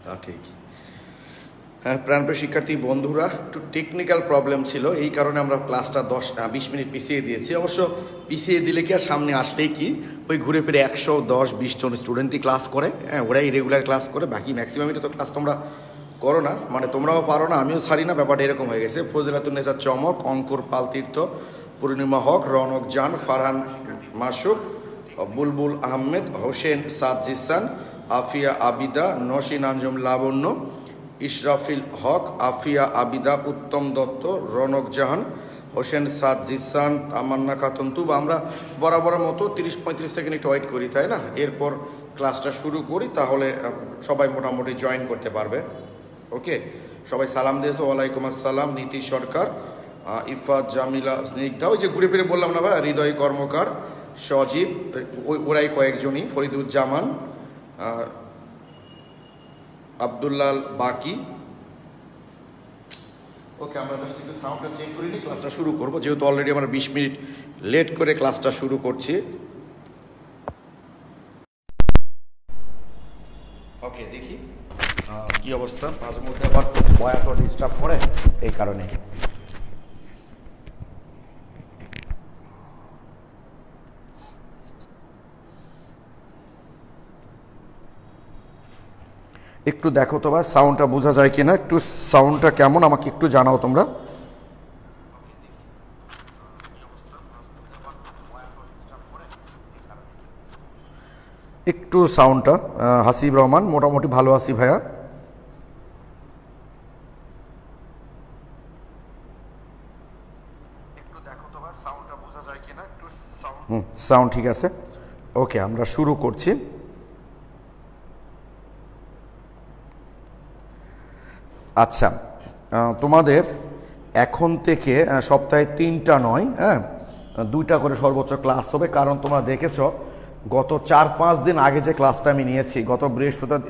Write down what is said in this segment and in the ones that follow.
তা ঠিক। হ্যাঁ, প্রাণপ্রিয় শিক্ষার্থী বন্ধুরা, একটু টেকনিক্যাল প্রবলেম ছিল, এই কারণে আমরা ক্লাসটা 20 মিনিট পিছিয়ে দিয়েছি। অবশ্য পিছিয়ে দিলে কি আর সামনে আসলেই কি ওই ঘুরে ফিরে 110-20 জন স্টুডেন্টই ক্লাস করে, হ্যাঁ ওরাই রেগুলার ক্লাস করে, বাকি ম্যাক্সিমামই তো ক্লাস তোমরা করো না, মানে তোমরাও পারো না আমিও ছাড়ি না, ব্যাপারটা এরকম হয়ে গেছে। ফজিলাতুন্নেসা চমক, অঙ্কুর পাল তীর্থ, পূর্ণিমা হক, রনক জান, ফারহান মাসুক, বুলবুল আহমেদ, হোসেন সাদ জিসান, আফিয়া আবিদা, নসীন আঞ্জুম লাবণ্য, ইশরাফিল হক, আফিয়া আবিদা, উত্তম দত্ত, রনক জাহান, হোসেন সাদ জিসান, তামান্না খাতুন তুবা। আমরা বরাবরের মতো 30-35 সেকেন্ড একটু ওয়েট করি, তাই না? এরপর ক্লাসটা শুরু করি, তাহলে সবাই মোটামুটি জয়েন করতে পারবে। ওকে, সবাই সালাম দিয়েছে। ওয়ালাইকুম আসসালাম। নীতি সরকার, ইফাত জামিলা, স্নিগ্ধা, ওই যে ঘুরে ফিরে বললাম না ভাই, হৃদয় কর্মকার, সজীব, ওরাই কয়েকজনই, ফরিদুজ্জামান, আব্দুল্লাল বাকি। ওকে, আমরা জাস্ট একটু সাউন্ডটা চেক করে নিই, ক্লাসটা শুরু করবো, যেহেতু অলরেডি আমরা 20 মিনিট লেট করে ক্লাসটা শুরু করছি। ওকে, দেখি কি অবস্থা। মাঝে মধ্যে আবার বয়াটা ডিস্টার্ব করে, এই কারণে। একটু দেখো তো ভাই সাউন্ডটা বোঝা যায় কিনা, একটু সাউন্ডটা কেমন আমাকে একটু জানাও তোমরা। একটু সাউন্ডটা, হাসিব রহমান, মোটামুটি ভালো আছি ভাইয়া। একটু দেখো তো ভাই সাউন্ডটা বোঝা যায় কিনা, একটু সাউন্ড ঠিক আছে। ওকে, আমরা শুরু করছি। আচ্ছা, তোমাদের এখন থেকে সপ্তাহে 3টা নয়, হ্যাঁ 2টা করে সর্বোচ্চ ক্লাস হবে, কারণ তোমরা দেখেছো গত 4-5 দিন আগে যে ক্লাসটা আমি নিয়েছি, গত বৃহস্পতিবার,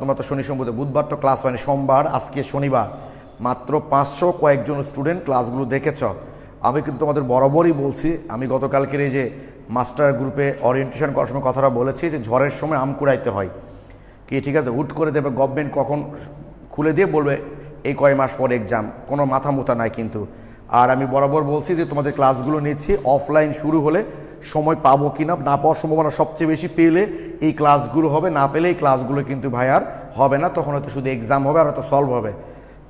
তোমরা তো শনি সোমবার বুধবার তো ক্লাস হয়নি, সোমবার আজকে শনিবার, মাত্র 500 কয়েকজন স্টুডেন্ট ক্লাসগুলো দেখেছ। আমি কিন্তু তোমাদের বরাবরই বলছি, আমি গতকালকের এই যে মাস্টার গ্রুপে ওরিয়েন্টেশন করার সময় কথাটা বলেছি যে ঝড়ের সময় আম কুড়াইতে হয় কি, ঠিক আছে? হুট করে দেবে গভর্নমেন্ট, কখন খুলে দিয়ে বলবে এই কয় মাস পর এক্সাম, কোনো মাথা মোথা নাই কিন্তু। আর আমি বরাবর বলছি যে তোমাদের ক্লাসগুলো নিচ্ছি, অফলাইন শুরু হলে সময় পাবো কি না, না পাওয়ার সম্ভাবনা সবচেয়ে বেশি, পেলে এই ক্লাসগুলো হবে, না পেলে এই ক্লাসগুলো কিন্তু ভাই আর হবে না, তখন হয়তো শুধু এক্সাম হবে আর হয়তো সলভ হবে।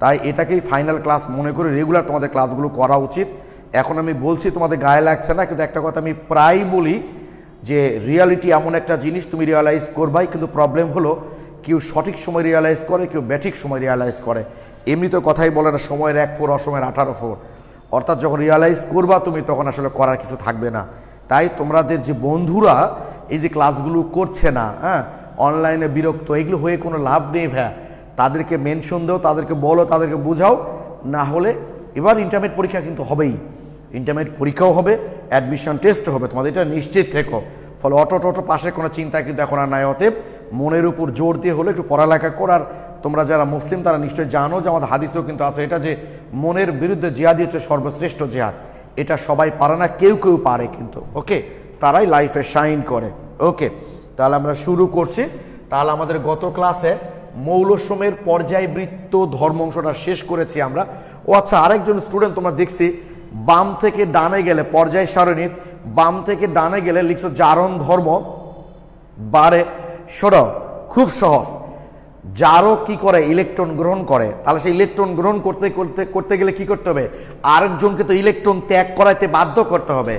তাই এটাকেই ফাইনাল ক্লাস মনে করে রেগুলার তোমাদের ক্লাসগুলো করা উচিত। এখন আমি বলছি তোমাদের গায়ে লাগছে না, কিন্তু একটা কথা আমি প্রায় বলি যে রিয়ালিটি এমন একটা জিনিস, তুমি রিয়ালাইজ করবাই, কিন্তু প্রবলেম হলো কেউ সঠিক সময় রিয়ালাইজ করে, কেউ ব্যাঠিক সময় রিয়ালাইজ করে। এমনি তো কথাই বলে না, সময়ের 1 ফোর অসময়ের 18 ফোর, অর্থাৎ যখন রিয়ালাইজ করবা তুমি তখন আসলে করার কিছু থাকবে না। তাই তোমাদের যে বন্ধুরা এই যে ক্লাসগুলো করছে না, হ্যাঁ অনলাইনে বিরক্ত, এগুলো হয়ে কোনো লাভ নেই ভাইয়া। তাদেরকে মেনশন দাও, তাদেরকে বলো, তাদেরকে বোঝাও, না হলে এবার ইন্টারমিডিয়েট পরীক্ষা কিন্তু হবেই, ইন্টারমিডিয়েট পরীক্ষাও হবে, অ্যাডমিশন টেস্টও হবে, তোমাদের এটা নিশ্চিত থেকো। ফলে অটো পাশের কোনো চিন্তা কিন্তু এখন আর নাই। অতএব মনের উপর জোর দিয়ে হলে একটু পড়ালেখা করার, তোমরা যারা মুসলিম তারা নিশ্চয়ই জানো যে আমাদের হাদিসেও কিন্তু আছে এটা, যে মনের বিরুদ্ধে জিহাদি হচ্ছে সর্বশ্রেষ্ঠ জিহাদ। এটা সবাই পারে না, কেউ কেউ পারে কিন্তু, ওকে, তারাই লাইফে শাইন করে। ওকে, তাহলে আমরা শুরু করছি। তাহলে আমাদের গত ক্লাসে মৌলসমের পর্যায়বৃত্ত ধর্ম অংশটা শেষ করেছি আমরা। ও আচ্ছা, আরেকজন স্টুডেন্ট তোমরা দেখছি বাম থেকে ডানে গেলে, পর্যায় সারণীর বাম থেকে ডানে গেলে লিখছো জারণ ধর্ম বারে। শোনো, খুব সহজ, যারও কি করে ইলেকট্রন গ্রহণ করে, তাহলে সেই ইলেকট্রন গ্রহণ করতে গেলে কি করতে হবে? আরেকজনকে তো ইলেকট্রন ত্যাগ করাইতে বাধ্য করতে হবে।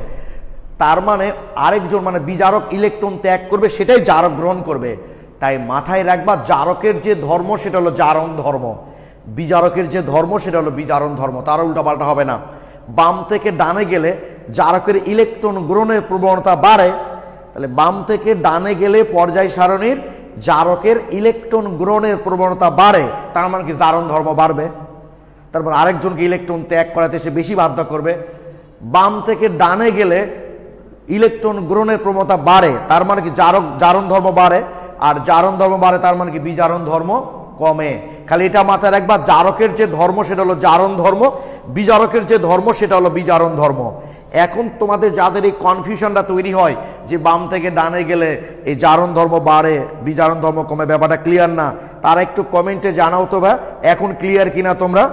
তার মানে আরেকজন মানে বিজারক ইলেকট্রন ত্যাগ করবে, সেটাই জারক গ্রহণ করবে। তাই মাথায় রাখবা, জারকের যে ধর্ম সেটা হলো জারণ ধর্ম, বিজারকের যে ধর্ম সেটা হলো বিজারণ ধর্ম, তার উল্টাপাল্টা হবে না। বাম থেকে ডানে গেলে জারকের ইলেকট্রন গ্রহণের প্রবণতা বাড়ে, তাহলে বাম থেকে ডানে গেলে পর্যায় সারণীর জারকের ইলেকট্রন গ্রহণের প্রবণতা বাড়ে, তার মানে কি জারণ ধর্ম বাড়বে। তারপর আরেকজনকে ইলেকট্রন ত্যাগ করাতে সে বেশি বাধ্য করবে। বাম থেকে ডানে গেলে ইলেকট্রন গ্রহণের প্রবণতা বাড়ে, তার মানে কি জারণ ধর্ম বাড়ে, আর জারণ ধর্ম বাড়ে তার মানে কি বিজারণ ধর্ম কমে। খালি এটা মাথায় রাখবা, জারকের যে ধর্ম সেটা হলো জারণ ধর্ম, বিজারকের যে ধর্ম সেটা হলো বিজারণ ধর্ম। এখন তোমাদের যাদের এই কনফিউশনটা তৈরি হয় যে বাম থেকে ডানে গেলে এই জারণ ধর্ম বাড়ে বিজারণ ধর্ম কমে, ব্যাপারটা ক্লিয়ার না, তারা একটু কমেন্টে জানাও তো ভাই এখন ক্লিয়ার কিনা, তোমরা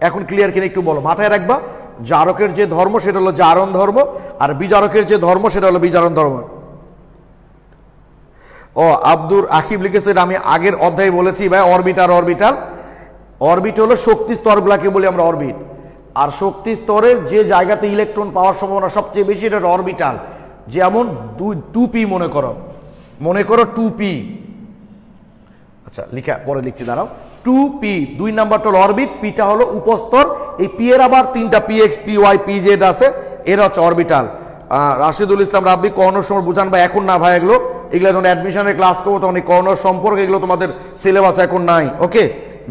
এখন ক্লিয়ার কিনা একটু বলো। মাথায় রাখবা, জারকের যে ধর্ম সেটা হলো জারণ ধর্ম, আর বিজারকের যে ধর্ম সেটা হলো বিজারণ ধর্ম। ও আব্দুর আকিব লিখেছেন, আমি আগের অধ্যায়ে বলেছি ভাই অরবিটাল অরবিট হলো শক্তি স্তরগুলাকে বলি আমরা অরবিট, আর শক্তি স্তরের যে জায়গাতে ইলেকট্রন পাওয়ার সম্ভাবনা সবচেয়ে বেশি এটা অরবিটাল। যেমন 2p মনে করো 2p, আচ্ছা পরে লিখছি দাঁড়াও, 2p 2 নাম্বারটা হলো অরবিট, পিটা হলো উপস্তর, এই পি এর আবার 3টা px py pz আছে, এরা হচ্ছে অরবিটাল। রাশিদুল ইসলাম রাব্বি কর্ণর সময় বুঝান ভাই, এখন না ভাই এগুলো যখন অ্যাডমিশনের ক্লাস করবো তখন এই কর্ণর সম্পর্কে এগুলো তোমাদের সিলেবাস এখন নাই, ওকে,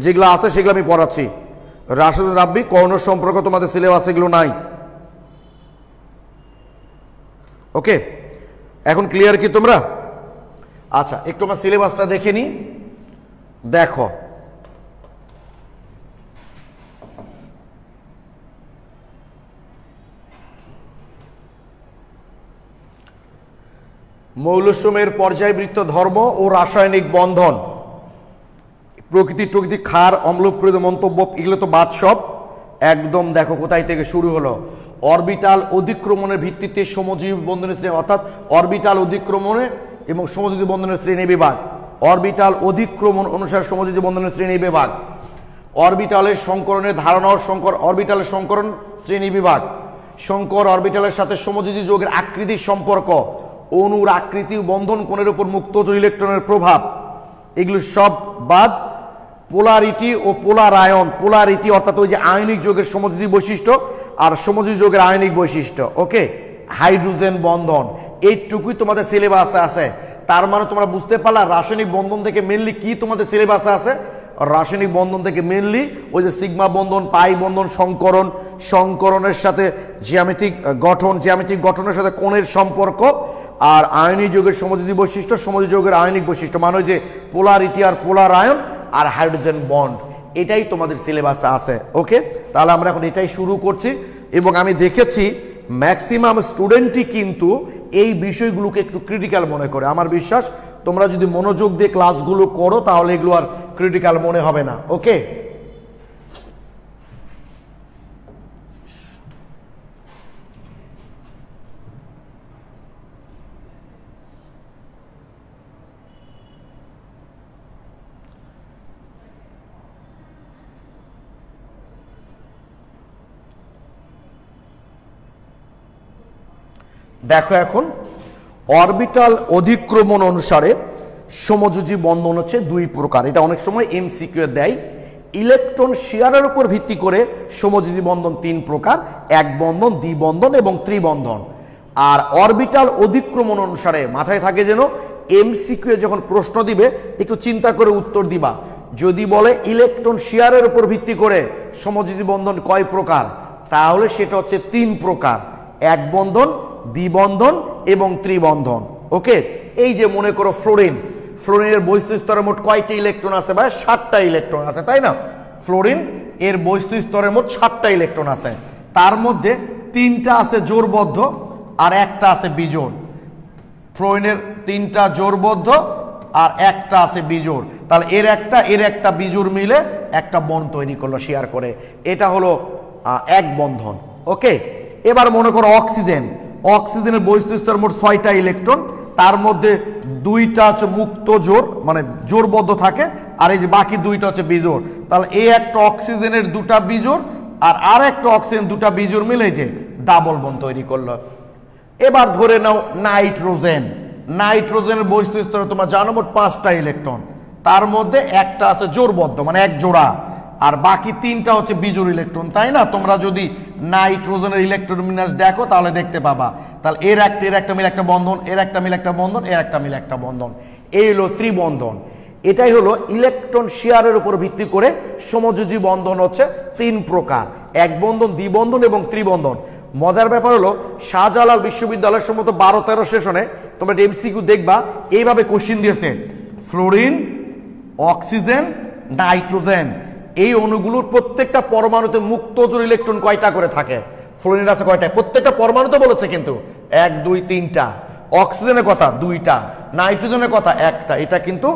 যেগুলো আছে সেগুলো আমি পড়াচ্ছি। রাশিদুল রাব্বি কর্ণর সম্পর্ক তোমাদের সিলেবাস এগুলো নাই, ওকে। এখন ক্লিয়ার কি তোমরা? আচ্ছা একটু আমার সিলেবাসটা দেখে নি, দেখো মৌলসমূহের পর্যায়বৃত্ত ধর্ম ও রাসায়নিক বন্ধন, প্রকৃতি ক্ষার অম্লপ্রদ মন্তব্য, এগুলো তো বাদ সব একদম। দেখো কোথায় থেকে শুরু হলো, অরবিটাল অধিক্রমণের ভিত্তিতে সমজীবী বন্ধনের শ্রেণী, অর্থাৎ অরবিটাল অধিক্রমণে এবং সমজীবী বন্ধনের শ্রেণী বিভাগ, অরবিটাল অধিক্রমণ অনুসারে সমজীবী বন্ধনের শ্রেণী বিভাগ, অরবিটালের সংকরণের ধারণা ও অরবিটালের সংকরণ শ্রেণী বিভাগ, সংকর অরবিটালের সাথে সমযোজী যৌগের আকৃতির সম্পর্ক, অণুর আকৃতি বন্ধন কোণের উপর মুক্ত ইলেকট্রনের প্রভাব, এগুলো সব বাদ। পোলারিটি ও পোলারায়ন, পোলারিটি অর্থাৎ ওই যে আয়নিক যৌগের সমযোজী বৈশিষ্ট্য আর সমযোজী যৌগের আয়নিক বৈশিষ্ট্য, ওকে। হাইড্রোজেন বন্ধন, এইটুকুই তোমাদের সিলেবাসে আছে। তার মানে তোমরা বুঝতে পারলা রাসায়নিক বন্ধন থেকে মেনলি কি তোমাদের সিলেবাসে আছে। রাসায়নিক বন্ধন থেকে মেনলি ওই যে সিগমা বন্ধন, পাই বন্ধন, সংকরণের সাথে জ্যামিতিক গঠনের সাথে কোণের সম্পর্ক, আর আয়নিক যৌগের সমযোজী বৈশিষ্ট্য, সমযোজী যৌগের আয়নিক বৈশিষ্ট্য, মানে যে পোলারিটি আর পোলার আয়ন আর হাইড্রোজেন বন্ড, এটাই তোমাদের সিলেবাসে আছে, ওকে। তাহলে আমরা এখন এটাই শুরু করছি, এবং আমি দেখেছি ম্যাক্সিমাম স্টুডেন্টই কিন্তু এই বিষয়গুলোকে একটু ক্রিটিক্যাল মনে করে। আমার বিশ্বাস তোমরা যদি মনোযোগ দিয়ে ক্লাসগুলো করো তাহলে এগুলো আর ক্রিটিক্যাল মনে হবে না, ওকে। দেখো এখন অরবিটাল অধিক্রমণ অনুসারে সমযোজী বন্ধন হচ্ছে 2 প্রকার, এটা অনেক সময় এমসিকিউ দেয়। ইলেকট্রন শেয়ারের উপর ভিত্তি করে সমযোজী বন্ধন 3 প্রকার, এক বন্ধন, দ্বিবন্ধন এবং ত্রিবন্ধন। আর অরবিটাল অধিক্রমণ অনুসারে মাথায় থাকে যেন এমসিকিউ যখন প্রশ্ন দিবে একটু চিন্তা করে উত্তর দিবা। যদি বলে ইলেকট্রন শেয়ারের উপর ভিত্তি করে সমযোজী বন্ধন কয় প্রকার, তাহলে সেটা হচ্ছে 3 প্রকার, এক বন্ধন, দ্বিবন্ধন এবং ত্রিবন্ধন, ওকে। এই যে মনে করো ফ্লোরিনের বৈশিষ্ট্য স্তরে মোট কয়টি ইলেকট্রন আছে ভাই? 7টা ইলেকট্রন আছে, তাই না? ফ্লোরিন এর বৈশিষ্ট্য স্তরে মোট 7টা ইলেকট্রন আছে, তার মধ্যে 3টা আছে জোড়বদ্ধ আর একটা আছে বিজোড়। ফ্লোরিনের 3টা জোড়বদ্ধ আর একটা আছে বিজোড়, তাহলে এর একটা বিজোড় মিলে একটা বন্ড তৈরি করলো শেয়ার করে, এটা হলো এক বন্ধন, ওকে। এবার মনে করো অক্সিজেনের বৈশিষ্ট্য স্তরে মোট 6টা ইলেকট্রন, তার মধ্যে 2টা হচ্ছে মুক্ত জোড় মানে জোড়বদ্ধ থাকে, আর এই যে বাকি 2টা হচ্ছে বিজোড়। তাহলে এই একটা অক্সিজেনের 2টা বিজোড় আর একটা অক্সিজেন 2টা বিজোড় মিলে যে ডাবল বন্ড তৈরি করলো। এবার ধরে নাও নাইট্রোজেনের বৈশিষ্ট্য স্তরে তোমরা জানো মোট 5টা ইলেকট্রন, তার মধ্যে একটা আছে জোড়বদ্ধ মানে এক জোড়া, আর বাকি 3টা হচ্ছে বিজোড় ইলেকট্রন, তাই না? তোমরা যদি নাইট্রোজেনের ইলেকট্রন বিন্যাস দেখো তাহলে দেখতে পাবা। তাহলে এর একটা মিলে একটা বন্ধন, এর একটা মিলে একটা বন্ধন, এর একটা মিলে একটা বন্ধন, এই হলো ত্রিবন্ধন। এটাই হলো ইলেকট্রন শেয়ারের উপর ভিত্তি করে সমযোজী বন্ধন হচ্ছে 3 প্রকার, এক বন্ধন, দ্বিবন্ধন এবং ত্রিবন্ধন। মজার ব্যাপার হলো শাহজালাল বিশ্ববিদ্যালয়ের সম্ভবত 12-13 সেশনে তোমরা এমসিকিউ দেখবা এইভাবে কোশ্চিন দিয়েছে, ফ্লোরিন, অক্সিজেন নাইট্রোজেন। এই অণুগুলোর প্রত্যেকটা পরমাণুতে মুক্ত জোড় ইলেকট্রন কয়টা করে থাকে? ফ্লোরিনের আছে কয়টা? প্রত্যেকটা পরমাণুতে বলেছে কিন্তু 1 2 3টা। অক্সিজেনের কথা 2টা, নাইট্রোজেনের কথা 1টা। এটা কিন্তু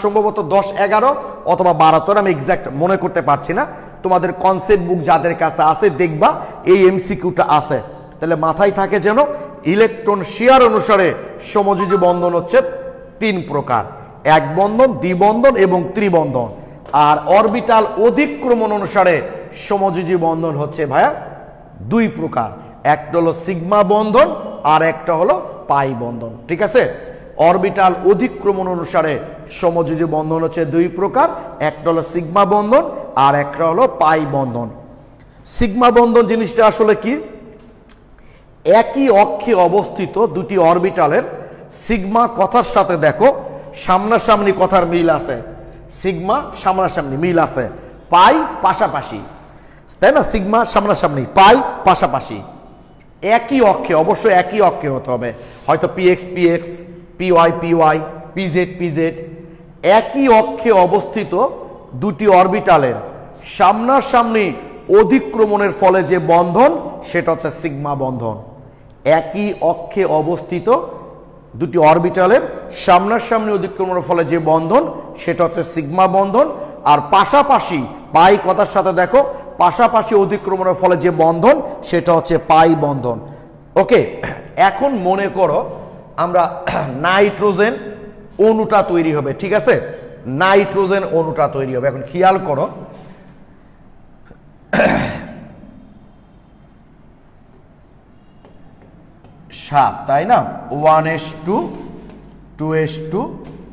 সম্ভবত 10 11 অথবা 12, আমি এক্সাক্ট মনে করতে পারছি না। তোমাদের কনসেপ্ট বুক যাদের কাছে আছে দেখবা এই এমসিকিউটা আছে। তাহলে মাথায় থাকে যেন ইলেকট্রন শেয়ার অনুসারে সমযোজী বন্ধন হচ্ছে 3 প্রকার, এক বন্ধন, দ্বিবন্ধন এবং ত্রিবন্ধন। আর অরবিটাল অধিক্রমণ অনুসারে সমযোজী বন্ধন হচ্ছে ভাইয়া 2 প্রকার, একটা হলো সিগমা বন্ধন আর একটা হলো পাই বন্ধন। ঠিক আছে, অরবিটাল অধিক্রমণ অনুসারে সমযোজী বন্ধন হচ্ছে 2 প্রকার, একটা হলো সিগমা বন্ধন আর একটা হলো পাই বন্ধন। সিগমা বন্ধন জিনিসটা আসলে কি? একই অক্ষে অবস্থিত দুটি অরবিটালের সিগমা কথার সাথে দেখো সামনাসামনি কথার মিল আছে, সিগমা সামনাসামনি মিল আছে, পাই পাশাপাশি, তাই না? সিগমা সামনাসামনি, পাই পাশাপাশি, একই অক্ষে, অবশ্যই একই অক্ষে হতে হবে, হয়তো PX PX, PY PY, PZ PZ. একই অক্ষে অবস্থিত দুটি অরবিটালের সামনাসামনি অধিক্রমণের ফলে যে বন্ধন সেটা হচ্ছে সিগমা বন্ধন। একই অক্ষে অবস্থিত দুটি অরবিটালের সামনাসামনি অধিক্রমণের ফলে যে বন্ধন সেটা হচ্ছে সিগমা বন্ধন। আর পাশাপাশি, পাই কথার সাথে দেখো পাশাপাশি অধিক্রমণের ফলে যে বন্ধন সেটা হচ্ছে পাই বন্ধন। ওকে, এখন মনে করো আমরা নাইট্রোজেন অণুটা তৈরি হবে। ঠিক আছে, নাইট্রোজেন অণুটা তৈরি হবে। এখন খেয়াল করো, সাত, তাই না? 1s2 2s2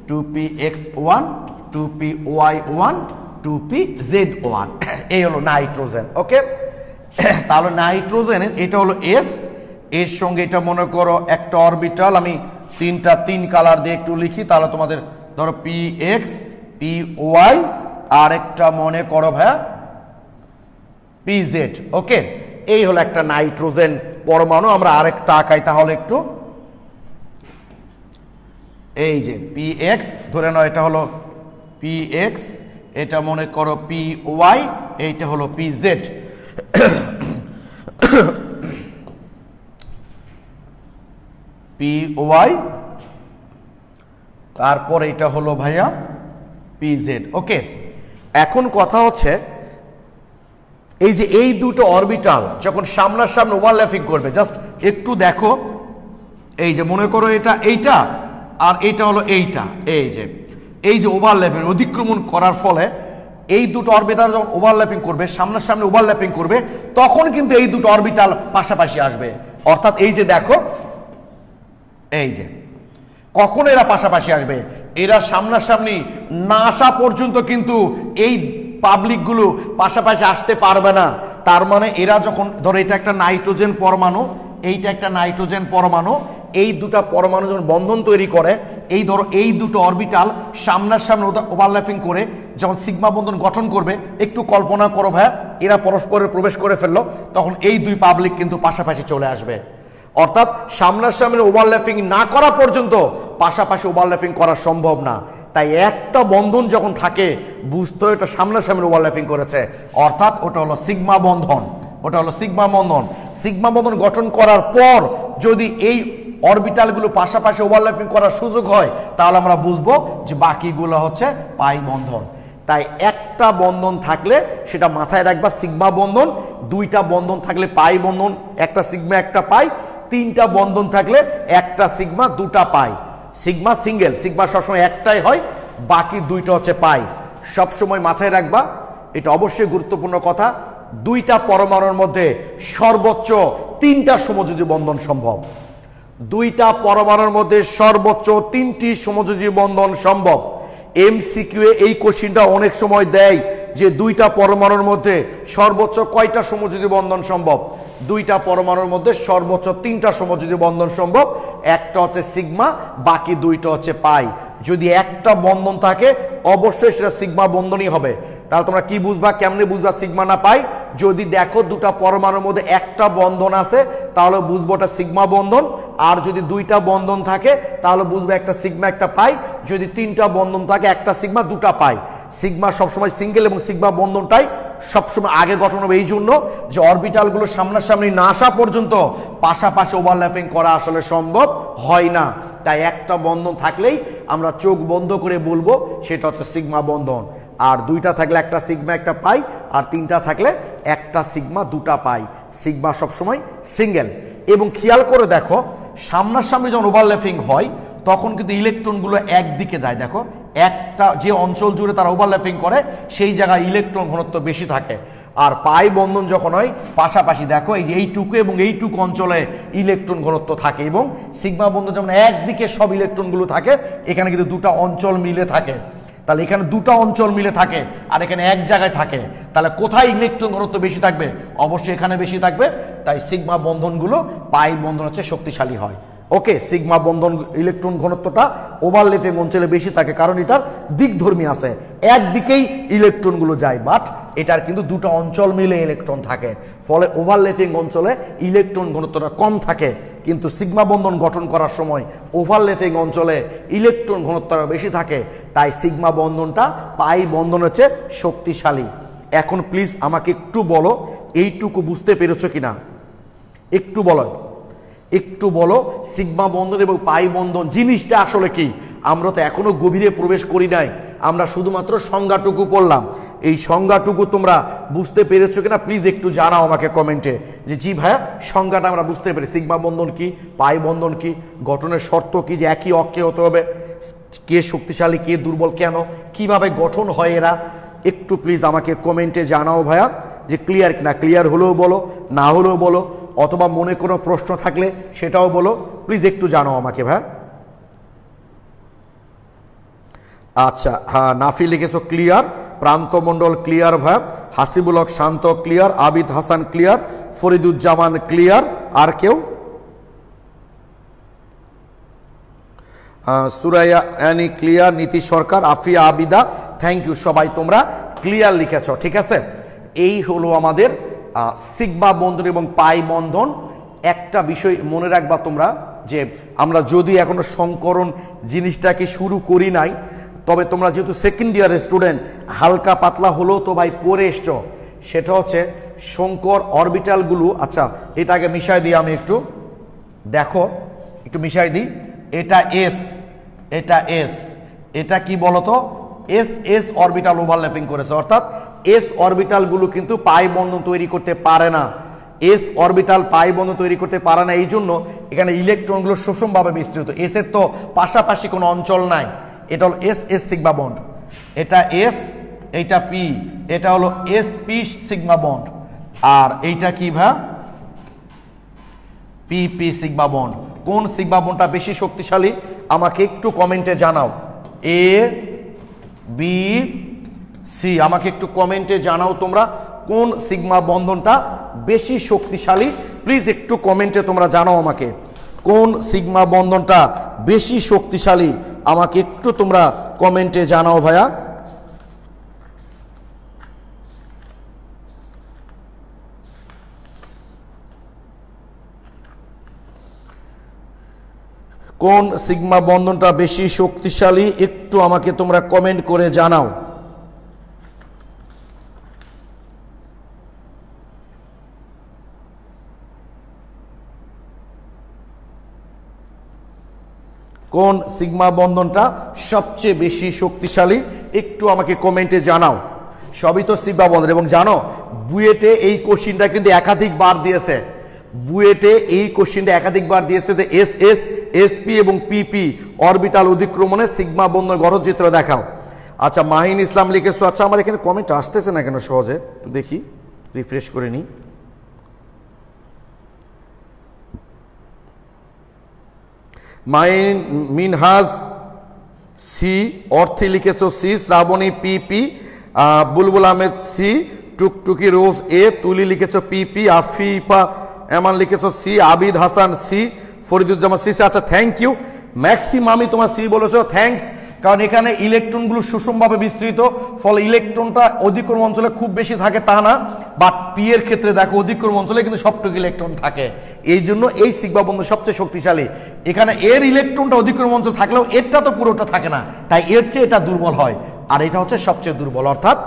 2px1 2py1 2pz1, এই হলো নাইট্রোজেন। ওকে, তাহলে নাইট্রোজেনের এটা হলো এস, এর সঙ্গে এটা মনে করো একটা অরবিটাল, আমি 3 কালার দিয়ে একটু লিখি, তাহলে তোমাদের ধরো px py আর একটা মনে করো ভাইয়া pz। ওকে, এই হলো একটা নাইট্রোজেন পরমাণু। আমরা আরেকটা আঁকাই তাহলে একটু, এই যে px ধরে নাও, এটা হলো px, এটা মনে করো py, এইটা হলো pz। py, তারপর এটা হলো ভাইয়া pz। ওকে, এখন কথা হচ্ছে এই যে এই দুটো অরবিটাল যখন সামনাসামনি ওভারল্যাপিং করবে, জাস্ট একটু দেখো, এই যে মনে করো এটা এইটা আর এইটা হলো এইটা, এই যে ওভারল্যাপিং অতিক্রমণ করার ফলে এই দুটো অরবিটাল যখন ওভারল্যাপিং করবে, সামনাসামনি ওভারল্যাপিং করবে, তখন কিন্তু এই দুটো অরবিটাল পাশাপাশি আসবে। অর্থাৎ এই যে দেখো, এই যে কখন এরা পাশাপাশি আসবে, এরা সামনাসামনি না আসা পর্যন্ত কিন্তু এই পাবলিকগুলো পাশাপাশি আসতে পারবে না। তার মানে এরা যখন ধরো এটা একটা নাইট্রোজেন পরমাণু, এইটা একটা নাইট্রোজেন পরমাণু, এই দুটো পরমাণু যখন বন্ধন তৈরি করে, এই ধরো এই দুটো অরবিটাল সামনাসামনি ওভারল্যাপিং করে যখন সিগমা বন্ধন গঠন করবে, একটু কল্পনা করো ভাইয়া, এরা পরস্পরের প্রবেশ করে ফেললো, তখন এই দুই পাবলিক কিন্তু পাশাপাশি চলে আসবে। অর্থাৎ সামনাসামনি ওভারল্যাপিং না করা পর্যন্ত পাশাপাশি ওভারল্যাপিং করা সম্ভব না। তাই একটা বন্ধন যখন থাকে বুঝতে হয় এটা সামনাসামনি ওভারল্যাপিং করেছে, অর্থাৎ ওটা হলো সিগমা বন্ধন, ওটা হলো সিগমা বন্ধন। সিগমা বন্ধন গঠন করার পর যদি এই অরবিটালগুলো পাশাপাশি ওভারল্যাপিং করার সুযোগ হয়, তাহলে আমরা বুঝবো যে বাকিগুলো হচ্ছে পাই বন্ধন। তাই একটা বন্ধন থাকলে সেটা মাথায় রাখবা সিগমা বন্ধন, 2টা বন্ধন থাকলে পাই বন্ধন, একটা সিগমা একটা পাই, 3টা বন্ধন থাকলে একটা সিগমা 2টা পাই। সিগমা সিঙ্গেল, সিগমা সবসময় একটাই হয়, বাকি 2টা হচ্ছে পাই। সবসময় মাথায় রাখবা, এটা অবশ্যই গুরুত্বপূর্ণ কথা, 2টা পরমাণুর মধ্যে সর্বোচ্চ 3টা সমযোজী বন্ধন সম্ভব। 2টা পরমাণুর মধ্যে সর্বোচ্চ 3টি সমযোজী বন্ধন সম্ভব। এমসিকিউ এই কোশ্চেনটা অনেক সময় দেয় যে 2টা পরমাণুর মধ্যে সর্বোচ্চ কয়টা সমযোজী বন্ধন সম্ভব? 2টা পরমাণুর মধ্যে সর্বোচ্চ 3টা সমযোজী বন্ধন সম্ভব, একটা হচ্ছে সিগমা, বাকি 2টা হচ্ছে পাই। যদি একটা বন্ধন থাকে অবশ্যই সেটা সিগমা বন্ধনই হবে। তাহলে তোমরা কি বুঝবা, কেমনে বুঝবা সিগমা না পাই? যদি দেখো 2টা পরমাণুর মধ্যে একটা বন্ধন আছে তাহলে বুঝবো এটা সিগমা বন্ধন, আর যদি 2টা বন্ধন থাকে তাহলে বুঝবে একটা সিগমা একটা পাই, যদি 3টা বন্ধন থাকে একটা সিগমা 2টা পাই। সিগমা সবসময় সিঙ্গেল এবং সিগমা বন্ধনটাই সবসময় আগে গঠন হবে, এই জন্য যে অরবিটালগুলো সামনাসামনি না আসা পর্যন্ত পাশাপাশি ওভারল্যাপিং করা আসলে সম্ভব হয় না। তাই একটা বন্ধন থাকলেই আমরা চোখ বন্ধ করে বলবো সেটা হচ্ছে সিগমা বন্ধন, আর দুইটা থাকলে একটা সিগমা একটা পাই, আর তিনটা থাকলে একটা সিগমা দুটা পাই। সিগমা সবসময় সিঙ্গেল। এবং খেয়াল করে দেখো সামনাসামনি যখন ওভারল্যাপিং হয় তখন কিন্তু ইলেকট্রনগুলো একদিকে যায়। দেখো একটা যে অঞ্চল জুড়ে তারা ওভারল্যাপিং করে সেই জায়গায় ইলেকট্রন ঘনত্ব বেশি থাকে, আর পাই বন্ধন যখন হয় পাশাপাশি দেখো এই যে এইটুকু এবং এইটুকু অঞ্চলে ইলেকট্রন ঘনত্ব থাকে, এবং সিগমা বন্ধন যেমন একদিকে সব ইলেকট্রনগুলো থাকে এখানে কিন্তু দুটা অঞ্চল মিলে থাকে। তাহলে এখানে দুটা অঞ্চল মিলে থাকে আর এখানে এক জায়গায় থাকে, তাহলে কোথায় ইলেকট্রন ঘনত্ব বেশি থাকবে? অবশ্যই এখানে বেশি থাকবে। তাই সিগমা বন্ধনগুলো পাই বন্ধন হচ্ছে শক্তিশালী হয়। ওকে, সিগমা বন্ধন ইলেকট্রন ঘনত্বটা ওভারল্যাপিং অঞ্চলে বেশি থাকে কারণ এটার দিকধর্মী আছে, একদিকেই ইলেকট্রনগুলো যায়, বাট এটার কিন্তু দুটো অঞ্চল মিলে ইলেকট্রন থাকে, ফলে ওভারল্যাপিং অঞ্চলে ইলেকট্রন ঘনত্বটা কম থাকে। কিন্তু সিগমা বন্ধন গঠন করার সময় ওভারল্যাপিং অঞ্চলে ইলেকট্রন ঘনত্বটা বেশি থাকে, তাই সিগমা বন্ধনটা পাই বন্ধন হচ্ছে শক্তিশালী। এখন প্লিজ আমাকে একটু বলো এইটুকু বুঝতে পেরেছো কিনা, একটু বলো, একটু বলো সিগমা বন্ধন এবং পাই বন্ধন জিনিসটা আসলে কি? আমরা তো এখনো গভীরে প্রবেশ করি নাই, আমরা শুধুমাত্র সংজ্ঞাটুকু পড়লাম। এই সংজ্ঞাটুকু তোমরা বুঝতে পেরেছো কিনা প্লিজ একটু জানাও আমাকে কমেন্টে যে জি ভাইয়া সংজ্ঞাটা আমরা বুঝতে পেরেছি, সিগমা বন্ধন কি, পাই বন্ধন কি, গঠনের শর্ত কি, যে একই অক্ষে হতে হবে, কে শক্তিশালী কে দুর্বল, কেন, কিভাবে গঠন হয় এরা, একটু প্লিজ আমাকে কমেন্টে জানাও ভাইয়া যে ক্লিয়ার কিনা। ক্লিয়ার হলেও বলো, না হলেও বলো, অথবা মনে কোনো প্রশ্ন থাকলে সেটাও বলো, প্লিজ একটু জানাও আমাকে ভাই। আচ্ছা হ্যাঁ, নাফি লিখেছো ক্লিয়ার, প্রান্তমণ্ডল ক্লিয়ার ভাই, হাসিবুল হক শান্ত clear, Abid Hasan clear, Fariduzzaman clear, আর কেউ? সুরাইয়া অ্যানি ক্লিয়ার, নীতি সরকার, আফিয়া আবিদা, থ্যাংক ইউ, সবাই তোমরা ক্লিয়ার লিখেছ। ঠিক আছে, এই হলো আমাদের সিগমা বন্ধন এবং পাই বন্ধন। একটা বিষয় মনে রাখবা তোমরা যে আমরা যদি এখনো সংকরণ জিনিসটাকে শুরু করি নাই, তবে তোমরা যেহেতু সেকেন্ড ইয়ারের স্টুডেন্ট হালকা পাতলা হলেও তো ভাই পড়ে এসছো, সেটা হচ্ছে সংকর অরবিটালগুলো। আচ্ছা এটাকে মিশাই দিই আমি একটু, দেখো একটু মিশাই দিই, এটা এস, এটা এস, এটা কি বলতো এস এস অরবিটাল ওভারল্যাপিং করেছে, অর্থাৎ এস অরবিটালগুলো কিন্তু পাই বন্ধন তৈরি করতে পারে না, এস অরবিটাল পাই বন্ধন তৈরি করতে পারে না, এই জন্য এখানে ইলেকট্রনগুলো সুষমভাবে বিস্তৃত। এস এর তো পাশাপাশি কোনো অঞ্চল নাই, এটা হলো এস এস সিগমা বন্ড, এটা এস, এইটা পি, এটা হলো এস পি সিগমা বন্ড, আর এইটা কি ভা পি পি সিগমা বন্ড। কোন সিগমা বন্ডটা বেশি শক্তিশালী আমাকে একটু কমেন্টে জানাও, এ বি সি, আমাকে একটু কমেন্টে জানাও তোমরা কোন সিগমা বন্ধনটা বেশি শক্তিশালী, প্লিজ একটু কমেন্টে তোমরা জানাও আমাকে কোন সিগমা বন্ধনটা বেশি শক্তিশালী, আমাকে একটু তোমরা কমেন্টে জানাও ভাইয়া। কোন সিগমা বন্ধনটা বেশি শক্তিশালী একটু আমাকে তোমরা কমেন্ট করে জানাও। কোন সিগমা বন্ধনটা সবচেয়ে বেশি শক্তিশালী একটু আমাকে কমেন্টে জানাও। সবই তো সিগমা বন্ধন, এবং জানো বুয়েটে এই কোশ্চিনটা কিন্তু একাধিকবার দিয়েছে, বুয়েটে এই কোশ্চিনটা একাধিকবার দিয়েছে যে এস এস এসপি এবং পিপি অরবিটাল অধিক্রমণে সিগমা বন্ধন গঠনচিত্র দেখাও। আচ্ছা মাহিন ইসলাম লিখেছো, আচ্ছা আমার এখানে কমেন্ট আসতেছে না কেন সহজে, একটু দেখি রিফ্রেশ করে নিই। মাইন মিনহাজ সি, অর্থী লিখেছো C, Srabani PP, Bulbul Ahmed C, Tuktuki Rose A, Tuli লিখেছো পিপি, আফিফা এমান লিখেছো C, Abid Hasan C, Fariduzzaman C. আচ্ছা থ্যাংক ইউ, ম্যাক্সিমামই তোমার সি বলেছো, থ্যাংকস। কারণ এখানে ইলেকট্রনগুলো সুষমভাবে বিস্তৃত, ফলে ইলেকট্রনটা অধিক্রম অঞ্চলে খুব বেশি থাকে তা না, বাট পি এর ক্ষেত্রে দেখো অধিক্রম অঞ্চলে কিন্তু সবটুকু ইলেকট্রন থাকে, এই জন্য এই সিগমা বন্ধন সবচেয়ে শক্তিশালী। এখানে এর ইলেকট্রনটা অধিক্রম অঞ্চল থাকলেও এরটা তো পুরোটা থাকে না, তাই এর চেয়ে এটা দুর্বল হয়। আর এটা হচ্ছে সবচেয়ে দুর্বল, অর্থাৎ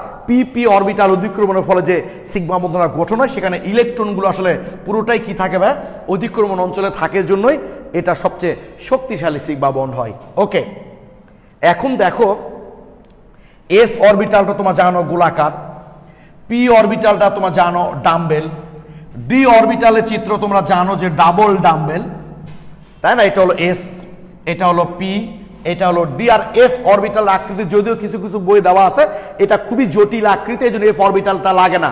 পি অরবিটাল অধিক্রমণের ফলে যে সিগমা বন্ধন গঠন হয় সেখানে ইলেকট্রনগুলো আসলে পুরোটাই কি থাকে ভাই, অধিক্রমণ অঞ্চলে থাকে, জন্যই এটা সবচেয়ে শক্তিশালী সিগমা বন্ড হয়। ওকে, এখন দেখো এস অরবিটালটা তোমরা জানো গোলাকার, পি অরবিটালটা তোমরা জানো ডাম্বেল, ডি অরবিটালের চিত্র তোমরা জানো যে ডাবল ডাম্বেল, তাই না? এটা হলো এস, এটা হলো পি, এটা হলো ডি। আর এফ অরবিটাল আকৃতি যদিও কিছু কিছু বই দেওয়া আছে, এটা খুবই জটিল আকৃতি, এই জন্য এফ অরবিটালটা লাগে না।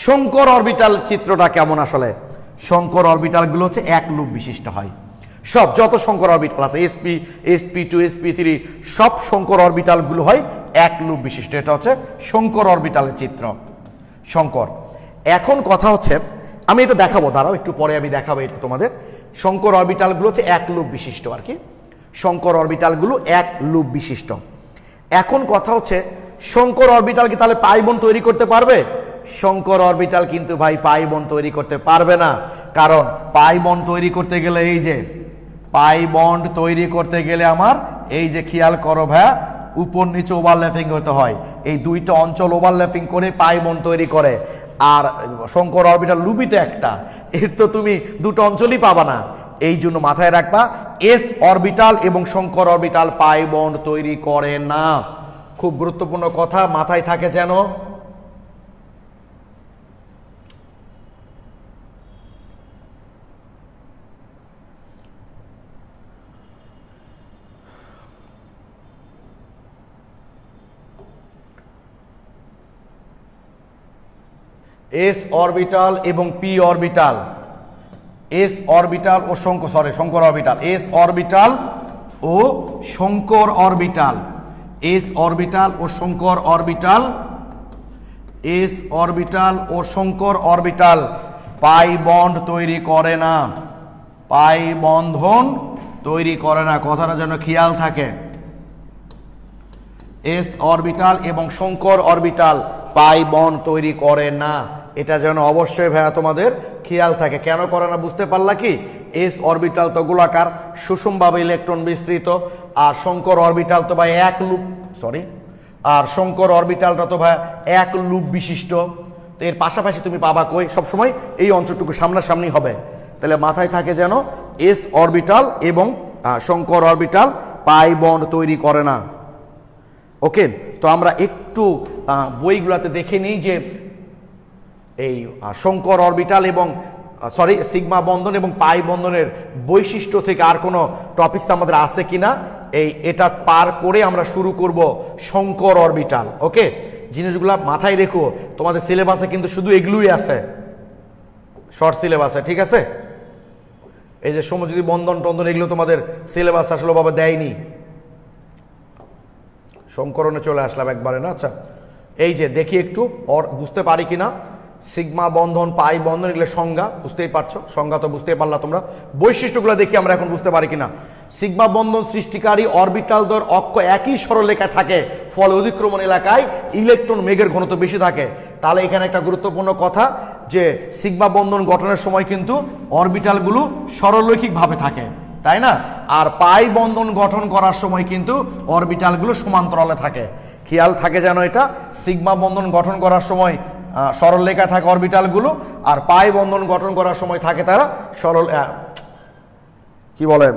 শঙ্কর অরবিটাল চিত্রটা কেমন আসলে? শঙ্কর অরবিটালগুলো হচ্ছে এক লুপ বিশিষ্ট হয়, সব যত শঙ্কর অরবিটাল আছে sp2 sp3 সব শঙ্কর অরবিটালগুলো হয় এক লুপ বিশিষ্ট। এটা হচ্ছে শঙ্কর অরবিটালের চিত্র, শঙ্কর। এখন কথা হচ্ছে, আমি এটা দেখাবো, দাঁড়াও একটু পরে আমি দেখাবো এটা তোমাদের। শঙ্কর অরবিটালগুলো হচ্ছে এক লুপ বিশিষ্ট আর কি, শঙ্কর অরবিটালগুলো এক লুপ বিশিষ্ট। এখন কথা হচ্ছে শঙ্কর অরবিটাল কি তাহলে পাই বন্ড তৈরি করতে পারবে? শঙ্কর অরবিটাল কিন্তু ভাই পাই বন্ড তৈরি করতে পারবে না, কারণ পাই বন্ড তৈরি করতে গেলে এই যে পাই বন্ড তৈরি করতে গেলে আমার এই যে খেয়াল করো ভাই, উপর নিচে ওভারল্যাপিং হতে হয়, এই দুইটা অঞ্চল ওভারল্যাপিং করে পাই বন্ড তৈরি করে। আর শঙ্কর অরবিটাল লুবিতে একটা, এর তো তুমি দুটো অঞ্চলই পাবা না, এই জন্য মাথায় রাখবা এস অরবিটাল এবং শঙ্কর অরবিটাল পাই বন্ড তৈরি করে না। খুব গুরুত্বপূর্ণ কথা মাথায় থাকে যেন। এস অরবিটাল এবং পি অরবিটাল, এস অরবিটাল ও শঙ্কর অরবিটাল, এস অরবিটাল ও শঙ্কর অরবিটাল, এস অরবিটাল ও শঙ্কর অরবিটাল, এস অরবিটাল ও শঙ্কর অরবিটাল পাই বন্ড তৈরি করে না, পাই বন্ধন তৈরি করে না, কথাটা যেন খেয়াল থাকে। এস অরবিটাল এবং শঙ্কর অরবিটাল পাই বন্ড তৈরি করে না, এটা যেন অবশ্যই ভাইয়া তোমাদের খেয়াল থাকে। কেন করে না বুঝতে পারলা কি? এস অরবিটাল তো গোলাকার, সুষমভাবে ইলেকট্রন বিস্তৃত, আর শঙ্কর অরবিটাল তো ভাই এক লুপ, আর শঙ্কর অরবিটালটা তো ভাই এক লুপ বিশিষ্ট। তো এর পাশাপাশি তুমি পাবা কই? সবসময় এই অঞ্চলটুকু সামনাসামনি হবে। তাহলে মাথায় থাকে যেন এস অরবিটাল এবং শঙ্কর অরবিটাল পাই বন্ড তৈরি করে না। ওকে, তো আমরা একটু বইগুলোতে দেখে নিই যে এই শঙ্কর অরবিটাল এবং সিগমা বন্ধন এবং পাই বন্ধনের বৈশিষ্ট্য থেকে আর কোনো টপিকস আমাদের আছে কিনা, এটা পার করে আমরা শুরু করব শঙ্কর অরবিটাল। ওকে, জিনিসগুলো মাথায় রেখো, তোমাদের সিলেবাসে কিন্তু শুধু এগুলোই আছে, শর্ট সিলেবাসে, ঠিক আছে? এই যে সমযোজী বন্ধন টন্ধন এগুলো তোমাদের সিলেবাস আসলে ভাবে দেয়নি। শঙ্করণে চলে আসলাম একবারে না। আচ্ছা, এই যে দেখি একটু বুঝতে পারি কিনা, সিগমা বন্ধন পাই বন্ধন এগুলো সংজ্ঞা বুঝতেই পারছো, সংজ্ঞা তো বুঝতেই পারলা তোমরা, বৈশিষ্ট্যগুলো দেখি আমরা এখন বুঝতে পারি কিনা। সিগমা বন্ধন সৃষ্টিকারী অরবিটালদের অক্ষ একই সরলরেখায় থাকে, ফলে অধিক্রমণ এলাকায় ইলেকট্রন মেঘের ঘনত্ব বেশি থাকে। তাহলে এখানে একটা গুরুত্বপূর্ণ কথা যে সিগমা বন্ধন গঠনের সময় কিন্তু অরবিটালগুলো সরলরৈখিকভাবে থাকে, তাই না? আর পাই বন্ধন গঠন করার সময় কিন্তু অরবিটালগুলো সমান্তরালে থাকে। খেয়াল থাকে যেন এটা, সিগমা বন্ধন গঠন করার সময় সরল রেখা থাকে অরবিটালগুলো, আর পাই বন্ধন গঠন করার সময় থাকে তারা কি বলে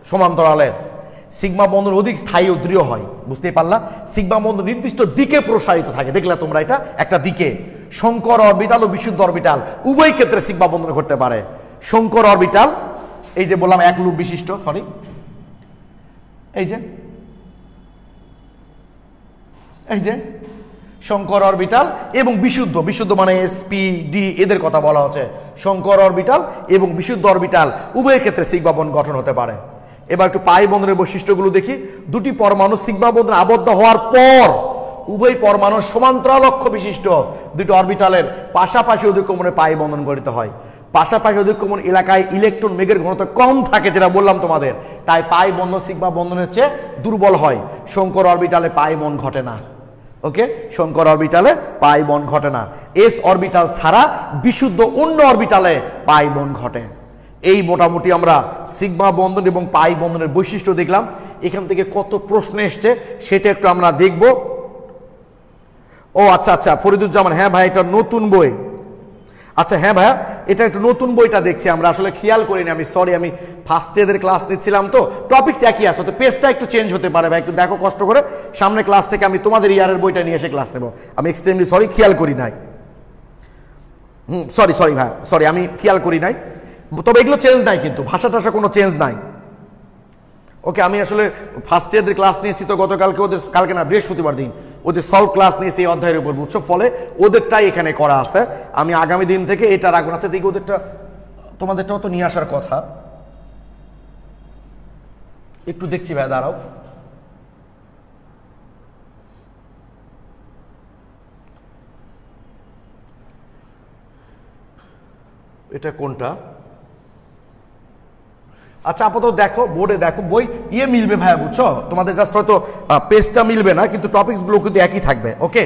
সমান্তরালে। সিগমা বন্ধন অধিক স্থায়ী ও দৃঢ় হয়, বুঝতেই পারলা? সিগমা বন্ধন নির্দিষ্ট দিকে প্রসারিত থাকে, দেখলা তোমরা এটা একটা দিকে। শঙ্কর অরবিটাল ও বিশুদ্ধ অরবিটাল উভয় ক্ষেত্রে সিগমা বন্ধন ঘটতে পারে। শঙ্কর অরবিটাল এই যে বললাম এক লুপ বিশিষ্ট, এই যে শঙ্কর অরবিটাল এবং বিশুদ্ধ মানে sp,d এদের কথা বলা হচ্ছে। শঙ্কর অরবিটাল এবং বিশুদ্ধ অরবিটাল উভয় ক্ষেত্রে সিগমা বন্ধন গঠন হতে পারে। এবার একটু পাই বন্ধনের বৈশিষ্ট্যগুলো দেখি। দুটি পরমাণু সিগমা বন্ধনে আবদ্ধ হওয়ার পর উভয় পরমাণু সমান্তরাল অক্ষ বিশিষ্ট দুটি অরবিটালের পাশাপাশি অধিক্রমণে পাই বন্ধন গঠিত হয়। পাশাপাশি অধিক্রমণ এলাকায় ইলেকট্রন মেঘের ঘনত্ব কম থাকে, যেটা বললাম তোমাদের, তাই পাই বন্ধন সিগমা বন্ধনের চেয়ে দুর্বল হয়। শঙ্কর অরবিটালে পাই বন্ধন ঘটে না। ওকে, শঙ্কর অরবিটালে পাই বন্ধন ঘটে না। এস অরবিটাল ছাড়া বিশুদ্ধ অন্য অরবিটালে পাই বন্ধন ঘটে। এই মোটামুটি আমরা সিগমা বন্ধন এবং পাই বন্ধনের বৈশিষ্ট্য দেখলাম। এখান থেকে কত প্রশ্ন এসছে সেটা একটু আমরা দেখব। ও আচ্ছা আচ্ছা, ফরিদুজ্জামান, হ্যাঁ ভাই এটা নতুন বই। আচ্ছা হ্যাঁ ভাইয়া, এটা একটু নতুন বইটা দেখছি আমরা, আসলে খেয়াল করিনি আমি, সরি, আমি ফার্স্ট এদের ক্লাস নিচ্ছিলাম তো, টপিকস একই আছে, তো পেজটা একটু চেঞ্জ হতে পারে ভাই, একটু দেখো কষ্ট করে, সামনে ক্লাস থেকে আমি তোমাদের ইয়ারের বইটা নিয়ে এসে ক্লাস নেব। আমি এক্সট্রিমলি সরি, খেয়াল করি নাই। সরি সরি ভাই, সরি, আমি খেয়াল করি নাই। তবে এগুলো চেঞ্জ নাই, কিন্তু ভাষা টাষা কোনো চেঞ্জ নাই। ওকে, আমি আসলে ফার্স্ট ইয়ারদের ক্লাস নিয়েছি তো গতকালকে, ওদের কালকে না বৃহস্পতিবার দিন ওদের সলভ ক্লাস নিয়েছি এই অধ্যায়ের উপর, বুঝছো, ফলে ওদেরটাই এখানে করা আছে। আমি আগামী দিন থেকে এটা রাখবো না। আচ্ছা দেখি ওদেরটা, তোমাদেরটাও তো নিয়ে আসার কথা, একটু দেখছি ভাই, দাঁড়াও। এটা কোনটা? আচ্ছা আপাতত দেখো, বোর্ডে দেখো, বই ইয়ে মিলবে ভাইয়া, বুঝছো, তোমাদের জাস্ট হয়তো পেজটা মিলবে না, কিন্তু টপিকসগুলো কিন্তু একই থাকবে। ওকে,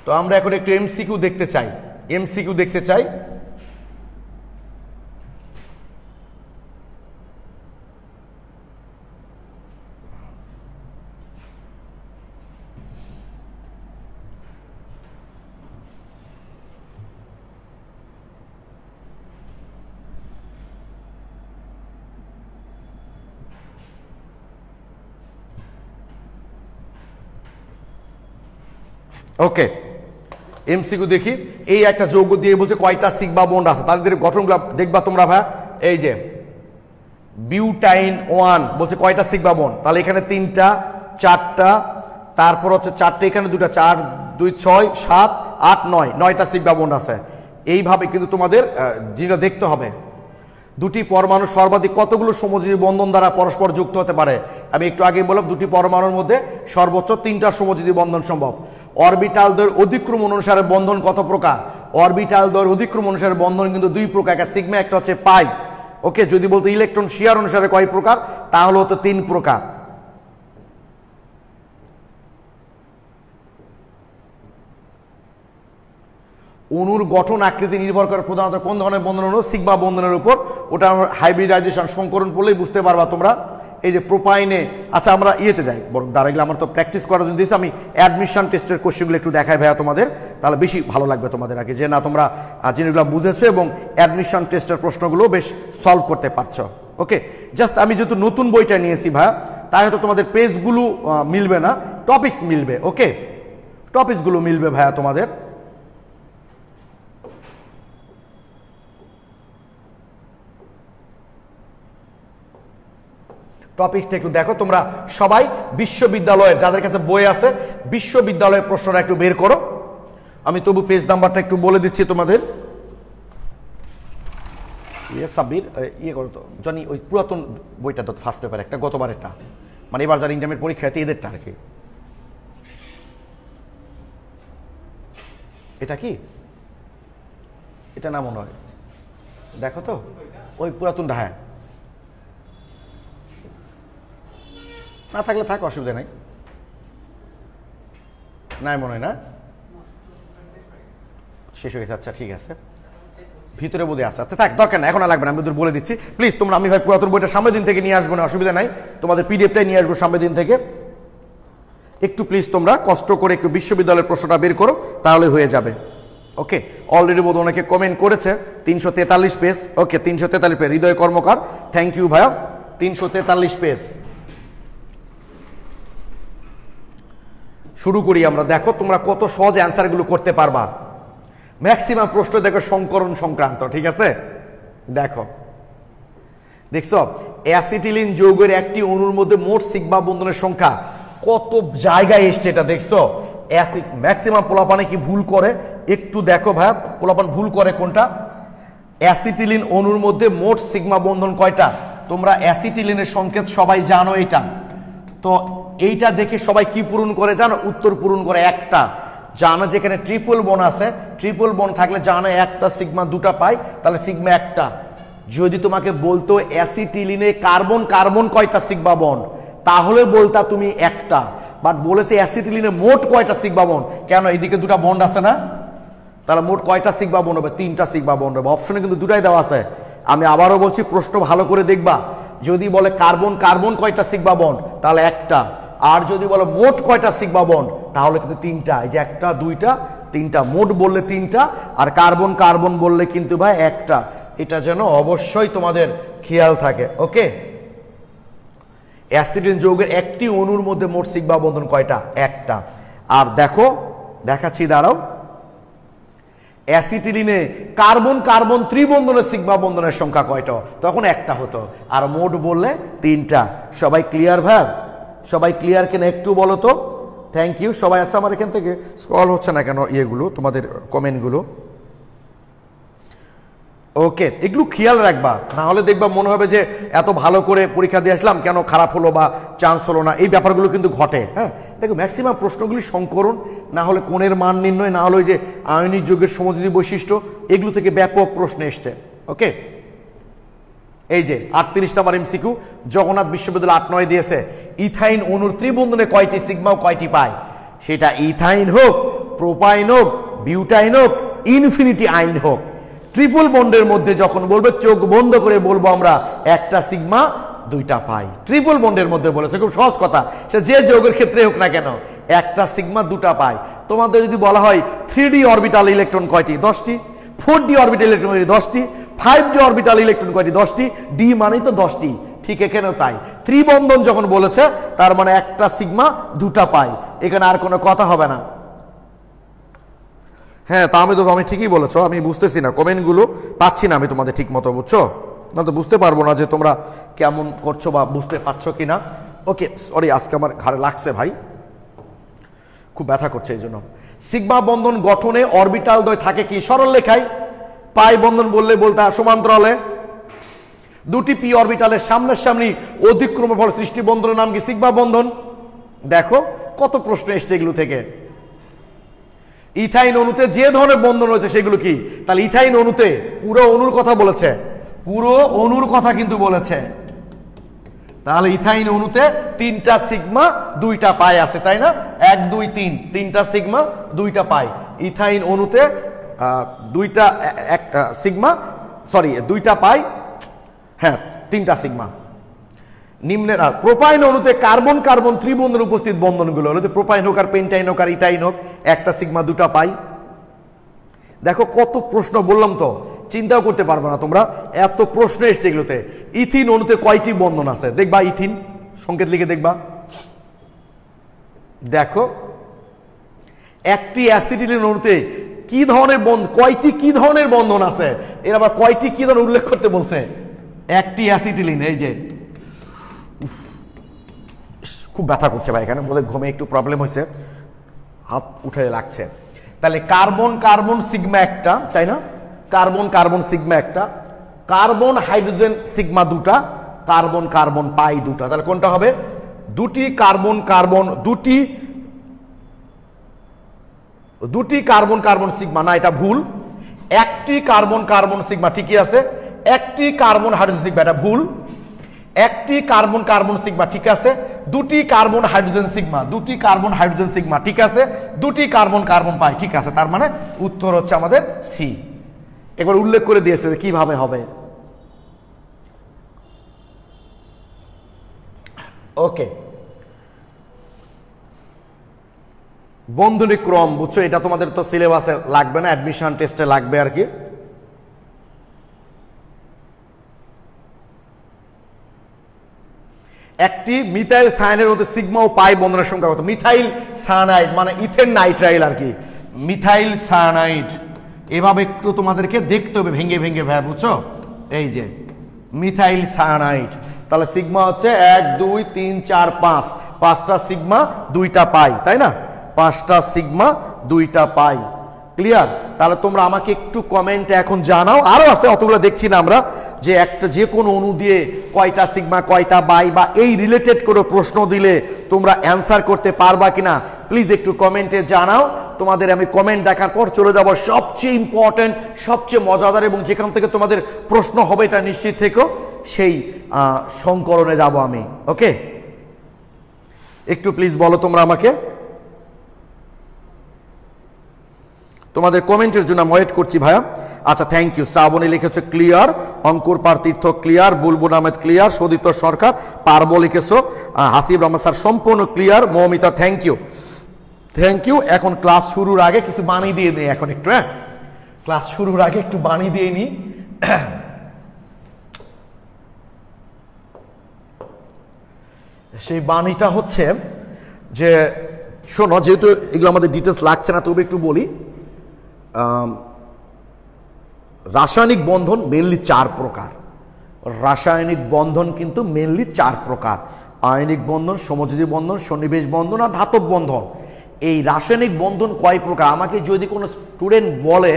তো আমরা এখন একটু এমসিকিউ দেখতে চাই, এমসিকিউ দেখতে চাই। ওকে, এমসিকিউ দেখি। এই একটা যৌগ দিয়ে বলছে কয়টা সিগমা বন্ড আছে, তাদের গঠনগুলো দেখবা তোমরা ভাই। এই যে বিউটাইন 1 বলছে কয়টা সিগমা বন্ড, তাহলে এখানে 3টা 4টা, তারপর হচ্ছে 4টে এখানে 2টা, 4 2 6 7 8 9, 9টা সিগমা বন্ড আছে। এইভাবে কিন্তু তোমাদের যেটা দেখতে হবে, দুটি পরমাণু সর্বাধিক কতগুলো সমজীবী বন্ধন দ্বারা পরস্পর যুক্ত হতে পারে। আমি একটু আগে বললাম দুটি পরমাণুর মধ্যে সর্বোচ্চ 3টা সমজীবী বন্ধন সম্ভব। অরবিটাল দ্বয়ের অধিক্রম অনুসারে বন্ধন কত প্রকার? অরবিটাল দ্বয়ের অধিক্রম অনুসারে বন্ধন কিন্তু 2 প্রকার, একটা সিগমা, একটা হচ্ছে পাই। ওকে, যদি বলতে ইলেকট্রন শেয়ার অনুসারে কয় প্রকার, তাহলে হতো 3 প্রকার। অণুর গঠন আকৃতি নির্ভর করে প্রধানত কোন ধরনের বন্ধন অণু? সিগমা বন্ধনের উপর। ওটা আমরা হাইব্রিডাইজেশন সংকরণ পড়লেই বুঝতে পারবা তোমরা। এই যে প্রোপাইনে, আচ্ছা আমরা ইয়েতে যাই, বরং দাঁড়াইলে আমার তো প্র্যাকটিস করার জন্য দিয়েছি, আমি অ্যাডমিশন টেস্টের কোশ্চেনগুলো একটু দেখাই ভাইয়া তোমাদের, তাহলে বেশি ভালো লাগবে তোমাদের আগে, যে না তোমরা জিনিসগুলো বুঝেছো এবং অ্যাডমিশন টেস্টের প্রশ্নগুলো বেশ সলভ করতে পারছো। ওকে, জাস্ট আমি যেহেতু নতুন বইটা নিয়েছি ভাইয়া, তাই হয়তো তোমাদের পেজগুলো মিলবে না, টপিকস মিলবে। ওকে, টপিকসগুলো মিলবে ভাইয়া তোমাদের। টপিকসটা একটু দেখো তোমরা সবাই, বিশ্ববিদ্যালয়ের যাদের কাছে বই আছে বিশ্ববিদ্যালয়ের প্রশ্নটা একটু বের করো। আমি তবু পেজ নাম্বারটা একটু বলে দিচ্ছি তোমাদের। সাব্বির ইয়ে করো তো জানি, ওই পুরাতন বইটা তো ফার্স্ট পেপার একটা, গতবারেরটা, মানে এবার যারা ইন্টারমিডিয়েট পরীক্ষাতে এদেরটা আর কি। এটা কি, এটা না মনে হয়, দেখো তো ওই পুরাতনটা। হ্যাঁ, না থাকলে থাক, অসুবিধা নেই, নাই মনে হয় না, শেষ হয়ে গেছে। আচ্ছা ঠিক আছে, ভিতরে বোধহয় আছে। আচ্ছা থাক, দরকার না, এখন আর লাগবে না, আমি ওদের বলে দিচ্ছি প্লিজ তোমরা। আমি ভাই পুরাতন বইটা সামনের দিন থেকে নিয়ে আসবো না, অসুবিধা নাই, তোমাদের পিডিএফটাই নিয়ে আসবো সামনের দিন থেকে। একটু প্লিজ তোমরা কষ্ট করে একটু বিশ্ববিদ্যালয়ের প্রশ্নটা বের করো, তাহলে হয়ে যাবে। ওকে, অলরেডি বোধ অনেকে কমেন্ট করেছে 343 page. Okay, 343 page, Hriday Karmakar, thank you ভাইয়া, 343 পেজ। শুরু করি আমরা। দেখো তোমরা কত সহজে অ্যান্সারগুলো করতে পারবা। ম্যাক্সিমাম প্রশ্ন দেখো সংকরণ সংক্রান্ত, ঠিক আছে। দেখো, দেখছো অ্যাসিটিলিন যৌগের একটি অণুর মধ্যে মোট সিগমা বন্ধনের সংখ্যা কত জায়গায় এসছে, এটা দেখছো। অ্যাসিড ম্যাক্সিমাম পোলাপানে কি ভুল করে একটু দেখো ভাইয়া, পোলাপান ভুল করে কোনটা? অ্যাসিটিলিন অণুর মধ্যে মোট সিগমা বন্ধন কয়টা? তোমরা অ্যাসিটিলিনের সংকেত সবাই জানো এটা, তো এইটা দেখে সবাই কি পূরণ করে জানো? উত্তর পূরণ করে একটা। জানো যেখানে ট্রিপল বন্ড আছে, ট্রিপল বন্ড থাকলে জানো একটা সিগমা 2টা পাই, তাহলে সিগমা একটা। যদি তোমাকে বলতো অ্যাসিটিলিনে কার্বন কার্বন কয়টা সিগমা বন্ড, তাহলে বলতা তুমি একটা। বাট বলেছে অ্যাসিটিলিনে মোট কয়টা সিগমা বন্ড, কেন এইদিকে 2টা বন্ড আছে না, তাহলে মোট কয়টা সিগমা বন্ড হবে? 3টা সিগমা বন্ড হবে। অপশনে কিন্তু 2টাই দেওয়া আছে। আমি আবারও বলছি, প্রশ্ন ভালো করে দেখবা। যদি বলে কার্বন কার্বন কয়টা সিগমা বন্ড, তাহলে একটা। আর যদি বলো মোট কয়টা সিগমা বন্ড, তাহলে কিন্তু তিনটা, এই যে একটা দুইটা তিনটা, মোট বললে তিনটা, আর কার্বন কার্বন বললে কিন্তু ভাই একটা। এটা যেন অবশ্যই তোমাদের খেয়াল থাকে। ওকে, অ্যাসিডিন যৌগের একটি অণুর মধ্যে মোট সিগমা বন্ধন কয়টা? একটা। আর দেখো দেখাচ্ছি, দাঁড়াও, অ্যাসিটিলিনে কার্বন কার্বন ত্রিবন্ধনের সিগমা বন্ধনের সংখ্যা কয়টা? তখন একটা হতো, আর মোট বললে তিনটা। সবাই ক্লিয়ার ভাই? সবাই ক্লিয়ার কিনা একটু বলো তো। থ্যাংক ইউ সবাই। আছে আমার এখান থেকে স্ক্রল হচ্ছে না কেন ইয়েগুলো, তোমাদের কমেন্টগুলো। ওকে, এগুলো খেয়াল রাখবা, না হলে দেখবা মনে হবে যে এত ভালো করে পরীক্ষা দিয়ে আসলাম, কেন খারাপ হলো বা চান্স হলো না, এই ব্যাপারগুলো কিন্তু ঘটে। হ্যাঁ, দেখো ম্যাক্সিমাম প্রশ্নগুলি সংকরণ, না হলে কোণের মান নির্ণয়, না হলে ওই যে আয়নিক যৌগের সমযোজী বৈশিষ্ট্য, এগুলো থেকে ব্যাপক প্রশ্ন এসছে। ওকে, এই যে 38 নম্বর এমসিকিউ, জগন্নাথ বিশ্ববিদ্যালয় 8-9 দিয়েছে, ইথাইন অণুর ত্রিবন্ধনে কয়টি সিগমা ও কয়টি পাই? সেটা ইথাইন হোক, প্রোপাইন হোক, বিউটাইন হোক, ইনফিনিটি আইন হোক, ট্রিপল বন্ডের মধ্যে যখন বলবে চোখ বন্ধ করে বলবো আমরা একটা সিগমা দুইটা পাই। ট্রিপল বন্ডের মধ্যে বলেছে, খুব সহজ কথা, সে যে যৌগের ক্ষেত্রে হোক না কেন, একটা সিগমা দুটা পাই। তোমাদের যদি বলা হয় 3D অরবিটাল ইলেকট্রন কয়টি? 10টি। 4D অরবিটাল ইলেকট্রন 10টি। 5D অরবিটাল ইলেকট্রন কয়টি? 10টি। ডি মানেই তো 10টি। ঠিক এখানেও তাই, ত্রিবন্ধন যখন বলেছে তার মানে একটা সিগমা দুটা পাই, এখানে আর কোনো কথা হবে না। হ্যাঁ, তা আমি ঠিকই বলেছো, আমি বুঝতেছি না, কমেন্টগুলো পাচ্ছি না আমি তোমাদের ঠিক মতো, বুঝছো না? তো বুঝতে পারবো না যে তোমরা কেমন করছো বা বুঝতে পারছো কিনা। ওকে, সরি, আজকে আমার ঘাড়ে লাগছে ভাই, খুব ব্যথা করছে এই জন্য। সিগমা বন্ধন গঠনে অরবিটাল দ্বয় থাকে কি? সরল লেখায় পাই বন্ধন বললে বলতে সমান্তরালে দুটি পি অরবিটালের সামনাসামনি অধিক্রমের ফলে সৃষ্টি বন্ধনের নাম কি? সিগমা বন্ধন। দেখো কত প্রশ্ন এসছে এগুলো থেকে। ইথাইন অণুতে যে ধরনের বন্ধন রয়েছে সেগুলো কি? তাহলে ইথাইন অণুতে পুরো অণুর কথা বলেছে, পুরো অণুর কথা কিন্তু বলেছে। তাহলে ইথাইন অণুতে তিনটা সিগমা দুইটা পাই আছে, তাই না? 1 2 3, তিনটা সিগমা দুইটা পাই। ইথাইন অণুতে দুইটা সিগমা, সরি দুইটা পাই, হ্যাঁ তিনটা সিগমা। নিম্নের প্রোপাইন অণুতে কার্বন কার্বন ত্রিবন্ধনের উপস্থিত বন্ধনগুলো হলো, প্রোপাইন হোক আর পেন্টাইন হোক আর ইথাইন হোক, একটা সিগমা দুটা পাই। দেখো কত প্রশ্ন, বললাম তো চিন্তাও করতে পারবে না তোমরা, এত প্রশ্ন এসছে এগুলোতে। ইথিন অণুতে কয়টি বন্ধন আছে? দেখবা ইথিন সংকেত লিখে দেখবা। দেখো একটি অ্যাসিটিলিন অণুতে কি ধরনের কয়টি কি ধরনের বন্ধন আছে, এর আবার কয়টি কি ধরনের উল্লেখ করতে বলছে। একটি অ্যাসিটিলিন, এই যে খুব ব্যথা করছে ভাই, এখানে বলে ঘুমে একটু প্রবলেম হয়েছে, হাত উঠে লাগছে। তাহলে কার্বন কার্বন সিগমা একটা, তাই না? কার্বন কার্বন সিগমা একটা, কার্বন হাইড্রোজেন সিগমা দুটা, কার্বন কার্বন পাই দুটা। তাহলে কোনটা হবে? দুটি কার্বন কার্বন, দুটি কার্বন কার্বন সিগমা, না এটা ভুল। একটি কার্বন কার্বন সিগমা ঠিকই আছে, একটি কার্বন হাইড্রোজেন সিগমা, এটা ভুল। একটি কার্বন কার্বন সিগমা ঠিক আছে, দুটি কার্বন হাইড্রোজেন সিগমা, দুটি কার্বন হাইড্রোজেন সিগমা ঠিক আছে, দুটি কার্বন কার্বন পাই ঠিক আছে। তার মানে উত্তর হচ্ছে আমাদের সি। একবার উল্লেখ করে দিয়েছে কিভাবে হবে। ওকে, বন্ধনী ক্রম বুঝছো, এটা তোমাদের তো সিলেবাসে লাগবে না, অ্যাডমিশন টেস্টে লাগবে আর কি। একটি মিথাইল সায়ানাইডের মধ্যে সিগমা ও পাই বন্ধনের সংখ্যা কত? মিথাইল সায়ানাইড মানে ইথেন নাইট্রাইল আর কি, মিথাইল সায়ানাইড। এভাবে একটু তোমাদেরকে দেখতে হবে ভেঙে ভেঙে ভাই, বুঝছো? এই যে মিথাইল সায়ানাইড, তাহলে সিগমা হচ্ছে 1 2 3 4 5, পাঁচটা সিগমা দুইটা পাই, তাই না? পাঁচটা সিগমা দুইটা পাই। ক্লিয়ার? তাহলে তোমরা আমাকে একটু কমেন্টে এখন জানাও, আরো আছে অতগুলো দেখছি না আমরা, যে একটা যে কোনো অণু দিয়ে কয়টা সিগমা কয়টা বাই বা এই রিলেটেড করে প্রশ্ন দিলে তোমরা অ্যান্সার করতে পারবা কিনা প্লিজ একটু কমেন্টে জানাও। তোমাদের আমি কমেন্ট দেখার পর চলে যাব সবচেয়ে ইম্পর্টেন্ট, সবচেয়ে মজাদার এবং যেখান থেকে তোমাদের প্রশ্ন হবে এটা নিশ্চিত থেকো, সেই সংকলনে যাব আমি। ওকে, একটু প্লিজ বলো তোমরা আমাকে, তোমাদের কমেন্টের জন্য আমি ওয়েট করছি ভাইয়া। আচ্ছা, থ্যাংক ইউ। শ্রাবণী লিখেছো ক্লিয়ার, অঙ্কুর পার্থির্থ ক্লিয়ার, বুলবুল আহমেদ ক্লিয়ার, সদিত সরকার, পার্ব লিখেছো, হাসিব রহমান স্যার সম্পূর্ণ clear, Moumita thank you. Thank you. এখন ক্লাস শুরুর আগে কিছু বাণী দিয়ে নিই, এখন একটু, হ্যাঁ ক্লাস শুরুর আগে একটু বাণী দিয়ে নিই। সেই বাণীটা হচ্ছে যে শোনো, যেহেতু এগুলো আমাদের ডিটেলস লাগছে না তবে একটু বলি। রাসায়নিক বন্ধন মেনলি 4 প্রকার। রাসায়নিক বন্ধন কিন্তু মেনলি 4 প্রকার: আয়নিক বন্ধন, সমযোজী বন্ধন, সন্নিবেশ বন্ধন আর ধাতব বন্ধন। এই রাসায়নিক বন্ধন কয় প্রকার? আমাকে যদি কোনো স্টুডেন্ট বলে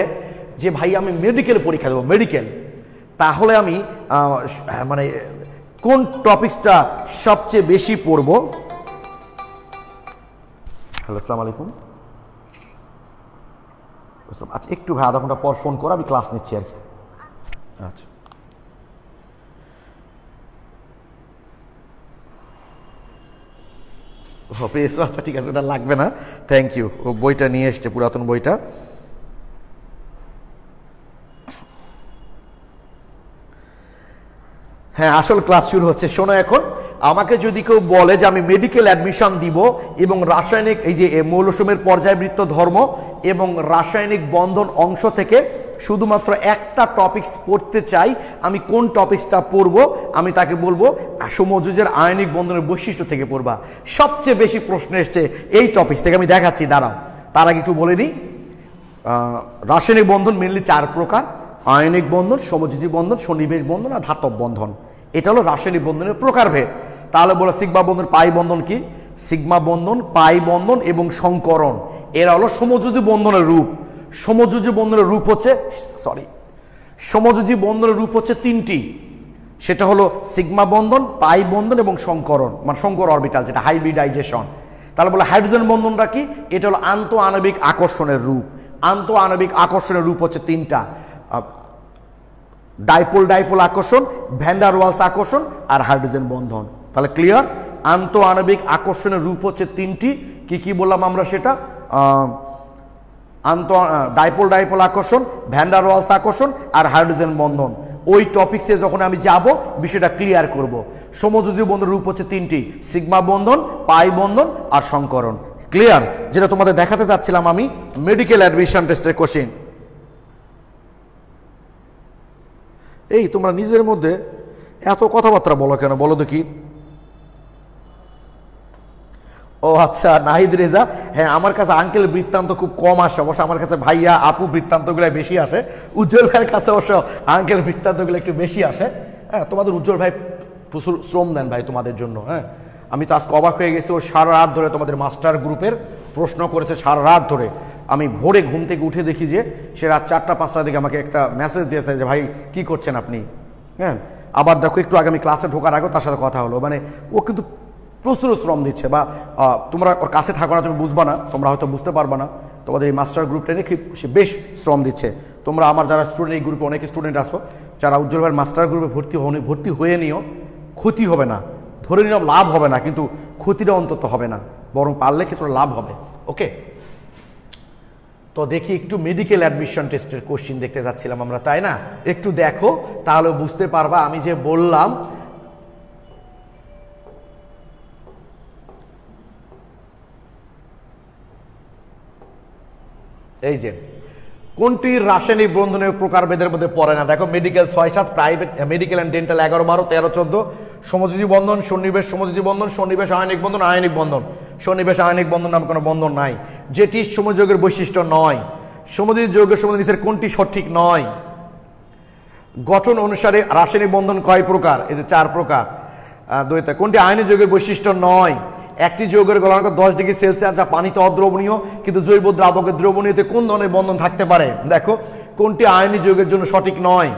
যে ভাই আমি মেডিকেল পরীক্ষা দেবো, মেডিকেল, তাহলে আমি মানে কোন টপিক্সটা সবচেয়ে বেশি পড়ব? হ্যালো, আসসালামু আলাইকুম। আচ্ছা, একটু ভাই আধা ঘন্টা পর ফোন করো, আমি ক্লাস নিচ্ছি আর কি। আচ্ছা, পেয়েছো? আচ্ছা ঠিক আছে, ওটা লাগবে না, থ্যাংক ইউ। ও বইটা নিয়ে এসছে, পুরাতন বইটা। হ্যাঁ, আসল ক্লাস শুরু হচ্ছে। শোনো, এখন আমাকে যদি কেউ বলে যে আমি মেডিকেল অ্যাডমিশন দিব এবং রাসায়নিক এই যে মৌলসমূহের পর্যায়বৃত্ত ধর্ম এবং রাসায়নিক বন্ধন অংশ থেকে শুধুমাত্র একটা টপিকস পড়তে চাই, আমি কোন টপিকসটা পড়ব? আমি তাকে বলবো সমযোজের আয়নিক বন্ধনের বৈশিষ্ট্য থেকে পড়বা। সবচেয়ে বেশি প্রশ্ন এসছে এই টপিকস থেকে, আমি দেখাচ্ছি, দাঁড়াও। তার আগে একটু বলে নিই, রাসায়নিক বন্ধন মেনলি 4 প্রকার: আয়নিক বন্ধন, সমযোজী বন্ধন, সন্নিবেশ বন্ধন আর ধাতব বন্ধন। এটা হলো রাসায়নিক বন্ধনের প্রকারভেদ। তাহলে বলো সিগমা বন্ধন, পাই বন্ধন কি? সিগমা বন্ধন, পাই বন্ধন এবং সংকরণ, এরা হলো সমযোজী বন্ধনের রূপ। সমযোজী বন্ধনের রূপ হচ্ছে, সমযোজী বন্ধনের রূপ হচ্ছে 3টি। সেটা হলো সিগমা বন্ধন, পাই বন্ধন এবং সংকরণ, মানে সংকর অরবিটাল, যেটা হাইব্রিডাইজেশন। তাহলে বলো হাইড্রোজেন বন্ধনটা কি? এটা হলো আন্তঃ আণবিক আকর্ষণের রূপ। আন্তঃ আণবিক আকর্ষণের রূপ হচ্ছে 3টা: ডাইপোল ডাইপোল আকর্ষণ, ভ্যান ডার ওয়ালস আকর্ষণ আর হাইড্রোজেন বন্ধন। তাহলে ক্লিয়ার? আন্তঃ আণবিক আকর্ষণের রূপ হচ্ছে 3টি। কি কি বললাম আমরা সেটা? ডাইপোল ডাইপোল আকর্ষণ, ভ্যান ডার ওয়ালস আকর্ষণ আর হাইড্রোজেন বন্ধন। ওই টপিক্সে যখন আমি যাব বিষয়টা ক্লিয়ার করব। সমযোজী বন্ধনের রূপ হচ্ছে 3টি: সিগমা বন্ধন, পাই বন্ধন আর সংকরণ। ক্লিয়ার? যেটা তোমাদের দেখাতে যাচ্ছিলাম আমি মেডিকেল অ্যাডমিশন টেস্টের কোশ্চেন। এই তোমরা নিজের মধ্যে এত কথাবার্তা বলো কেন, বলো দেখি? ও আচ্ছা, নাহিদ রেজা, হ্যাঁ আমার কাছে আঙ্কেল বৃত্তান্ত খুব কম আসে, অবশ্য আমার কাছে ভাইয়া আপু বৃত্তান্তগুলো বেশি আসে। উজ্জ্বল ভাইয়ের কাছে অবশ্য আঙ্কেল বৃত্তান্তগুলো একটু বেশি আসে। হ্যাঁ, তোমাদের উজ্জ্বল ভাই প্রচুর শ্রম দেন ভাই তোমাদের জন্য। হ্যাঁ, আমি তো আজকে অবাক হয়ে গেছি, ও সারা রাত ধরে তোমাদের মাস্টার গ্রুপের প্রশ্ন করেছে, সারা রাত ধরে। আমি ভোরে ঘুম থেকে উঠে দেখি যে সে রাত 4টা-5টার দিকে আমাকে একটা মেসেজ দিয়েছে যে ভাই কি করছেন আপনি। হ্যাঁ, আবার দেখো একটু আগে আমি ক্লাসে ঢোকার আগেও তার সাথে কথা হলো, মানে ও কিন্তু প্রচুর শ্রম দিচ্ছে। বা তোমরা ওর কাছে থাকো না, তুমি বুঝবা না, তোমরা হয়তো বুঝতে পারবা না। তোমাদের এই মাস্টার গ্রুপটা নিয়ে সে বেশ শ্রম দিচ্ছে। তোমরা আমার যারা স্টুডেন্ট, এই গ্রুপে অনেক স্টুডেন্ট আসো, যারা উজ্জ্বল ভাইয়ের মাস্টার গ্রুপে ভর্তি হয়ে নিও। ক্ষতি হবে না, ধরে নিলাম লাভ হবে না, কিন্তু ক্ষতিটা অন্তত হবে না, বরং পারলে কিছুটা লাভ হবে। ওকে, তো দেখি একটু মেডিকেল অ্যাডমিশন টেস্টের কোশ্চিন দেখতে যাচ্ছিলাম আমরা, তাই না? একটু দেখো, তাহলে বুঝতে পারবা আমি যে বললাম। এই যে কোনটি রাসায়নিক বন্ধনের প্রকারভেদের মধ্যে পড়ে না? দেখো medical 6-7, private medical and dental 11-12, 13-14, সমযোজী বন্ধন, সন্নিবেশ সমযোজী বন্ধন, সন্নিবেশ আয়নিক বন্ধন, আয়নিক বন্ধন। সন্নিবেশ আয়নিক বন্ধন নামে কোনো বন্ধন নাই। যেটি সমযোগের বৈশিষ্ট্য নয়। সমযোজী যৌগের সম্বন্ধে নিচের কোনটি সঠিক নয়? গঠন অনুসারে রাসায়নিক বন্ধন কয় প্রকার? এই যে 4 প্রকার। কোনটি আয়নিক যৌগের বৈশিষ্ট্য নয়? একটি যৌগের গলনাঙ্ক 10 ডিগ্রি সেলসিয়াস, যা পানিতে অদ্রবণীয় কিন্তু জৈব দ্রাবকের দ্রবণীয়তে কোন ধরনের বন্ধন থাকতে পারে? দেখো কোনটি আয়নিক যৌগের জন্য সঠিক নয়?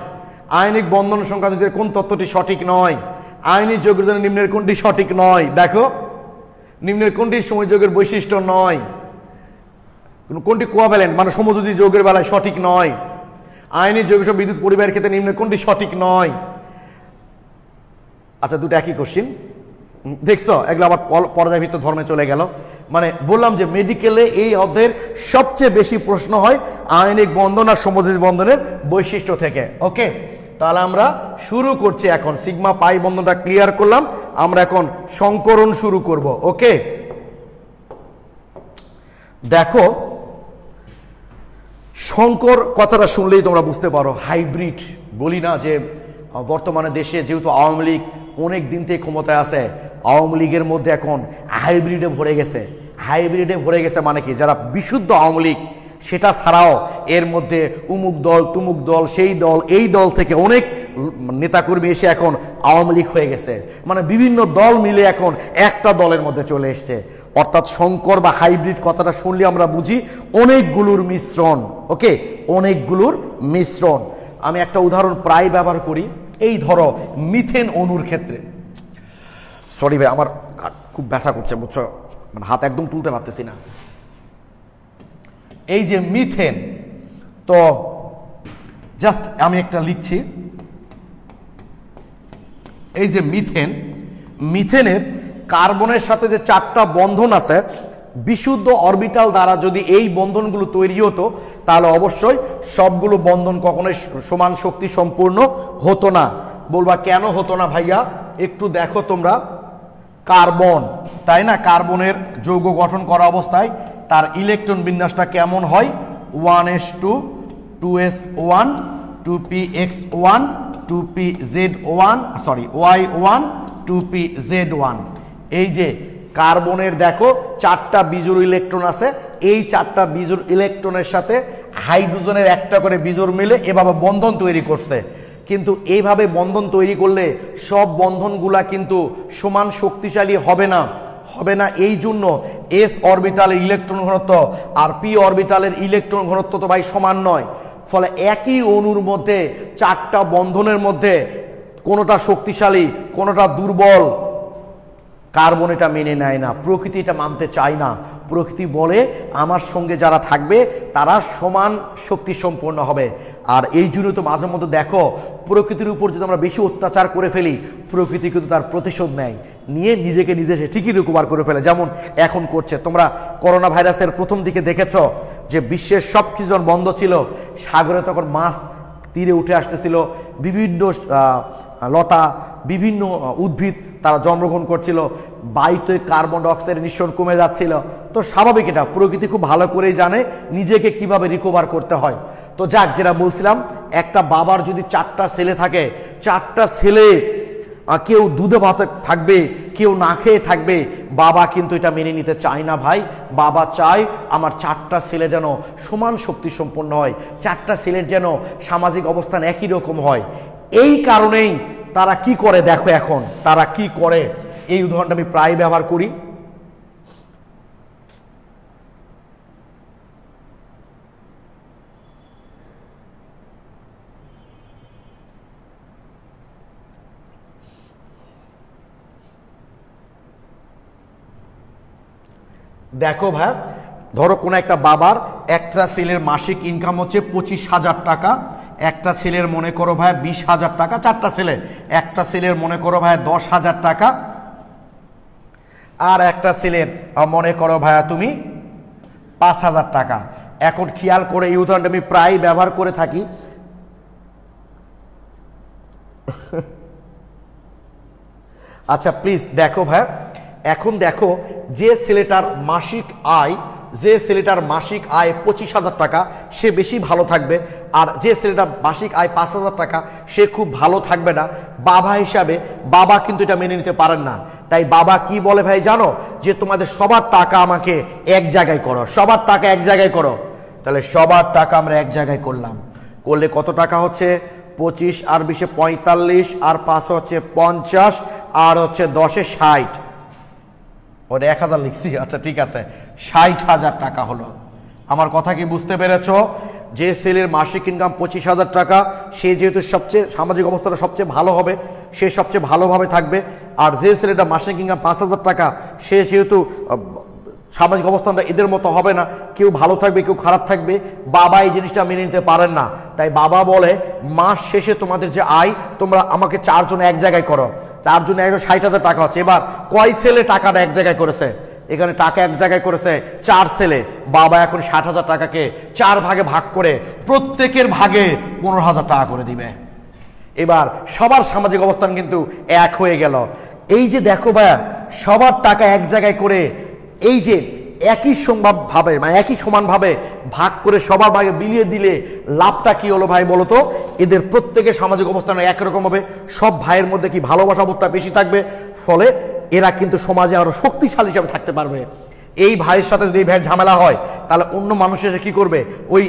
আয়নিক বন্ধন সংক্রান্ত কোন তত্ত্বটি সঠিক নয়? আয়নিক যৌগের জন্য নিম্নের কোনটি সঠিক নয়? দেখো নিম্নের কোনটি সমযোগের বৈশিষ্ট্য নয়? কোনটি কোয়াভ্যালেন্ট মানে সমযোজী যৌগের বেলায় সঠিক নয়? আয়নিক যৌগ সব বিদ্যুৎ পরিবাহের ক্ষেত্রে নিম্নের কোনটি সঠিক নয়? আচ্ছা, দুটো একই কোশ্চিন দেখছো, এগুলো আবার পর্যায়বৃত্ত ধর্মে চলে গেল। মানে বললাম যে মেডিকেলে এই অধ্যায়ের সবচেয়ে বেশি প্রশ্ন হয় আয়নিক বন্ধন আর সমযোজী বন্ধনের বৈশিষ্ট্য থেকে। ওকে, তাহলে আমরা শুরু করছি এখন। সিগমা পাই বন্ধনটা ক্লিয়ার করলাম, আমরা এখন সংকরণ শুরু করব। ওকে, দেখো শঙ্কর কথাটা শুনলেই তোমরা বুঝতে পারো, হাইব্রিড বলি না যে বর্তমানে দেশে যেহেতু আওয়ামী লীগ অনেক দিন থেকে ক্ষমতায় আছে, আওয়ামী লীগের মধ্যে এখন হাইব্রিডে ভরে গেছে। হাইব্রিডে ভরে গেছে মানে কি, যারা বিশুদ্ধ আওয়ামী লীগ সেটা ছাড়াও এর মধ্যে উমুক দল তুমুক দল সেই দল এই দল থেকে অনেক নেতাকর্মী এসে এখন আওয়ামী লীগ হয়ে গেছে, মানে বিভিন্ন দল মিলে এখন একটা দলের মধ্যে চলে এসছে। অর্থাৎ শঙ্কর বা হাইব্রিড কথাটা শুনলে আমরা বুঝি অনেকগুলোর মিশ্রণ। ওকে, অনেকগুলোর মিশ্রণ। আমি একটা উদাহরণ প্রায় ব্যবহার করি, এই ধরো মিথেন অণুর ক্ষেত্রে। সরি ভাই, আমার খুব ব্যথা করছে বুঝছো, মানে হাত একদম তুলতে পারতেছি না। এই যে মিথেন, তো জাস্ট আমি একটা লিখছি, এই যে মিথেন, মিথেনের কার্বনের সাথে যে 4টা বন্ধন আছে, বিশুদ্ধ অরবিটাল দ্বারা যদি এই বন্ধনগুলো তৈরি হতো তাহলে অবশ্যই সবগুলো বন্ধন কখনোই সমান শক্তি সম্পূর্ণ হতো না। বলবা কেন হতো না ভাইয়া, একটু দেখো তোমরা, কার্বন, তাই না, কার্বনের যৌগ গঠন করা অবস্থায় তার ইলেকট্রন বিন্যাসটা কেমন হয়, 1s2 2s1 2px1 2pz1 sorry y1 2pz1। এই যে কার্বনের দেখো 4টা বিজোড় ইলেকট্রন আছে, এই 4টা বিজোড় ইলেকট্রনের সাথে হাইড্রোজেনের একটা করে বিজোড় মিলে এভাবে বন্ধন তৈরি করছে। কিন্তু এইভাবে বন্ধন তৈরি করলে সব বন্ধনগুলা কিন্তু সমান শক্তিশালী হবে না, এই জন্য এস অরবিটালের ইলেকট্রন ঘনত্ব আর পি অরবিটালের ইলেকট্রন ঘনত্ব তো ভাই সমান নয়। ফলে একই অণুর মধ্যে 4টা বন্ধনের মধ্যে কোনোটা শক্তিশালী কোনোটা দুর্বল, কার্বন এটা মেনে নেয় না, প্রকৃতি এটা মানতে চায় না। প্রকৃতি বলে আমার সঙ্গে যারা থাকবে তারা সমান শক্তি সম্পন্ন হবে। আর এই জন্য তো মাঝে মধ্যে দেখো প্রকৃতির উপর যদি আমরা বেশি অত্যাচার করে ফেলি, প্রকৃতি কিন্তু তার প্রতিশোধ নেয়, নিয়ে নিজেকে নিজে সে ঠিকই রিকভার করে ফেলে, যেমন এখন করছে। তোমরা করোনা ভাইরাসের প্রথম দিকে দেখেছো যে বিশ্বের সব কিছু বন্ধ ছিল, সাগরে তখন মাছ তীরে উঠে আসতেছিল, বিভিন্ন লতা বিভিন্ন উদ্ভিদ তারা জন্মগ্রহণ করছিল, বায়ুতে কার্বন ডাইঅক্সাইডের নিঃসরণ কমে যাচ্ছিল। তো স্বাভাবিক, এটা প্রকৃতি খুব ভালো করেই জানে নিজেকে কিভাবে রিকভার করতে হয়। তো যাক, যেটা বলছিলাম, একটা বাবার যদি 4টা ছেলে থাকে, 4টা ছেলে কেউ দুধে ভাতে থাকবে কেউ না খেয়ে থাকবে, বাবা কিন্তু এটা মেনে নিতে চায় না ভাই। বাবা চায় আমার 4টা ছেলে যেন সমান শক্তি সম্পন্ন হয়, 4টা ছেলের যেন সামাজিক অবস্থান একই রকম হয়। এই কারণেই তারা কি করে দেখো, এখন তারা কি করে, এই উদাহরণটা আমি প্রায় ব্যবহার করি। দেখো ভাই, ধরো কোনো একটা বাবার একটা ছেলের মাসিক ইনকাম হচ্ছে 25,000 টাকা, একটা ছেলের মনে করো ভাই 20,000 টাকা, 4টা ছেলে, একটা ছেলের মনে করো ভাই 10,000 টাকা, আর একটা ছেলের মনে করো ভাইয়া তুমি 5,000 টাকা। এখন খেয়াল করে, এই উদাহরণটা আমি প্রায় ব্যবহার করে থাকি। আচ্ছা প্লিজ দেখো ভাই, এখন দেখো যে ছেলেটার মাসিক আয় 25,000 টাকা সে বেশি ভালো থাকবে, আর যে ছেলেটা মাসিক আয় 5,000 টাকা সে খুব ভালো থাকবে না। বাবা হিসাবে বাবা কিন্তু এটা মেনে নিতে পারেন না। তাই বাবা কি বলে ভাই জানো, যে তোমাদের সবার টাকা আমাকে এক জায়গায় করো, সবার টাকা এক জায়গায় করো। তাহলে সবার টাকা আমরা এক জায়গায় করলাম, করলে কত টাকা হচ্ছে, 25 আর 20 45 আর 5 হচ্ছে 50 আর হচ্ছে 10 60, ওটা 1000 লিখছি, আচ্ছা ঠিক আছে, 60,000 টাকা হলো। আমার কথা কি বুঝতে পেরেছ? যে ছেলের মাসিক ইনকাম 25,000 টাকা, সে যেহেতু সবচেয়ে সামাজিক অবস্থাটা সবচেয়ে ভালো হবে, সে সবচেয়ে ভালোভাবে থাকবে। আর যে ছেলেটা মাসিক ইনকাম 5,000 টাকা, সে যেহেতু সামাজিক অবস্থানটা এদের মতো হবে না, কেউ ভালো থাকবে কেউ খারাপ থাকবে, বাবা এই জিনিসটা মেনে নিতে পারেন না। তাই বাবা বলে মাস শেষে তোমাদের যে আয় তোমরা আমাকে 4 জন এক জায়গায় করো, 4 জন 60,000 টাকা হচ্ছে। এবার কয় ছেলে টাকাটা এক জায়গায় করেছে, এখানে টাকা এক জায়গায় করেছে 4 ছেলে। বাবা এখন 60,000 টাকাকে 4 ভাগে ভাগ করে প্রত্যেকের ভাগে 15,000 টাকা করে দিবে। এবার সবার সামাজিক অবস্থান কিন্তু এক হয়ে গেল। এই যে দেখো ভাইয়া, সবার টাকা এক জায়গায় করে এই যে একই ভাবে মানে একই সমানভাবে ভাগ করে সবার ভাগে বিলিয়ে দিলে লাভটা কি হলো ভাই বলো তো? এদের প্রত্যেকের সামাজিক অবস্থান একরকম হবে, সব ভাইয়ের মধ্যে কি ভালোবাসা বোধটা বেশি থাকবে, ফলে এরা কিন্তু সমাজে আরো শক্তিশালী হিসাবে থাকতে পারবে। এই ভাইয়ের সাথে যদি এই ভাইয়ের ঝামেলা হয় তাহলে অন্য মানুষ এসে কি করবে, ওই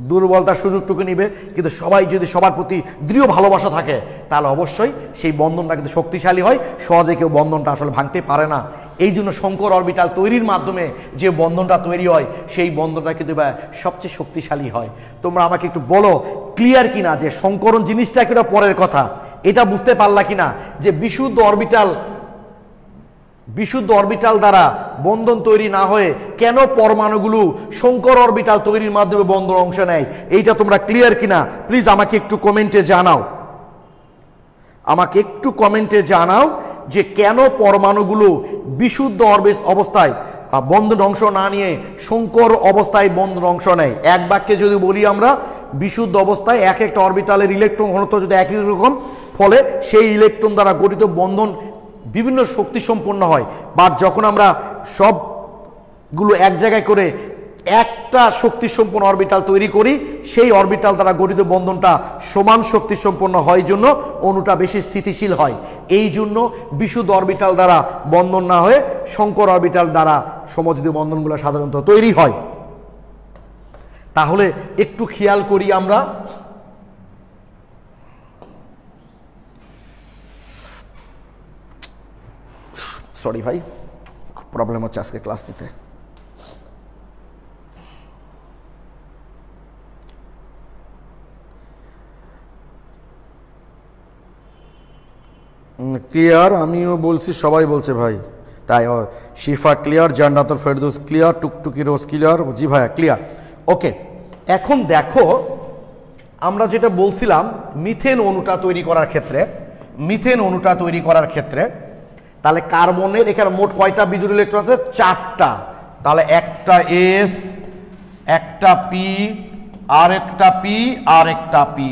দুর্বলতার সুযোগটুকু নিবে। কিন্তু সবাই যদি সবার প্রতি দৃঢ় ভালোবাসা থাকে তাহলে অবশ্যই সেই বন্ধনটা কিন্তু শক্তিশালী হয়, সহজে কেউ বন্ধনটা আসলে ভাঙতে পারে না। এই জন্য শঙ্কর অরবিটাল তৈরির মাধ্যমে যে বন্ধনটা তৈরি হয় সেই বন্ধনটা কিন্তু সবচেয়ে শক্তিশালী হয়। তোমরা আমাকে একটু বলো ক্লিয়ার কিনা যে সংকরণ জিনিসটা কিনা পরের কথা, এটা বুঝতে পারলা কিনা যে বিশুদ্ধ অরবিটাল দ্বারা বন্ধন তৈরি না হয়ে কেন পরমাণুগুলো শঙ্কর অরবিটাল তৈরির মাধ্যমে বন্ধন অংশ নেয়, এইটা তোমরা ক্লিয়ার কিনা প্লিজ আমাকে একটু কমেন্টে জানাও। যে কেন পরমাণুগুলো বিশুদ্ধ অবস্থায় বন্ধন অংশ না নিয়ে শঙ্কর অবস্থায় বন্ধন অংশ নেয়। এক বাক্যে যদি বলি আমরা, বিশুদ্ধ অবস্থায় এক একটা অরবিটালের ইলেকট্রন ঘনত্ব যদি একই রকম, ফলে সেই ইলেকট্রন দ্বারা গঠিত বন্ধন বিভিন্ন শক্তি সম্পন্ন হয়। বাট যখন আমরা সবগুলো এক জায়গায় করে একটা শক্তি সম্পন্ন অরবিটাল তৈরি করি, সেই অরবিটাল দ্বারা গঠিত বন্ধনটা সমান শক্তি সম্পন্ন হয় জন্য অণুটা বেশি স্থিতিশীল হয়। এই জন্য বিশুদ্ধ অরবিটাল দ্বারা বন্ধন না হয়ে শঙ্কর অরবিটাল দ্বারা সমযোজী বন্ধনগুলো সাধারণত তৈরি হয়। তাহলে একটু খেয়াল করি আমরা, সরি ভাই প্রবলেম হচ্ছে আজকে ক্লাস নিতে। ক্লিয়ার, আমিও বলছি, সবাই বলছে ভাই, তাই শিফা ক্লিয়ার, জান্নাতুল ফেরদৌস ক্লিয়ার, টুকটুকি রোজ ক্লিয়ার, জি ভাইয়া ক্লিয়ার। ওকে, এখন দেখো আমরা যেটা বলছিলাম মিথেন অণুটা তৈরি করার ক্ষেত্রে তাহলে কার্বনের এখানে মোট কয়টা বিজোড় ইলেকট্রন আছে? 4টা। তাহলে একটা এস, একটা পি, আর একটা পি, আর একটা পি।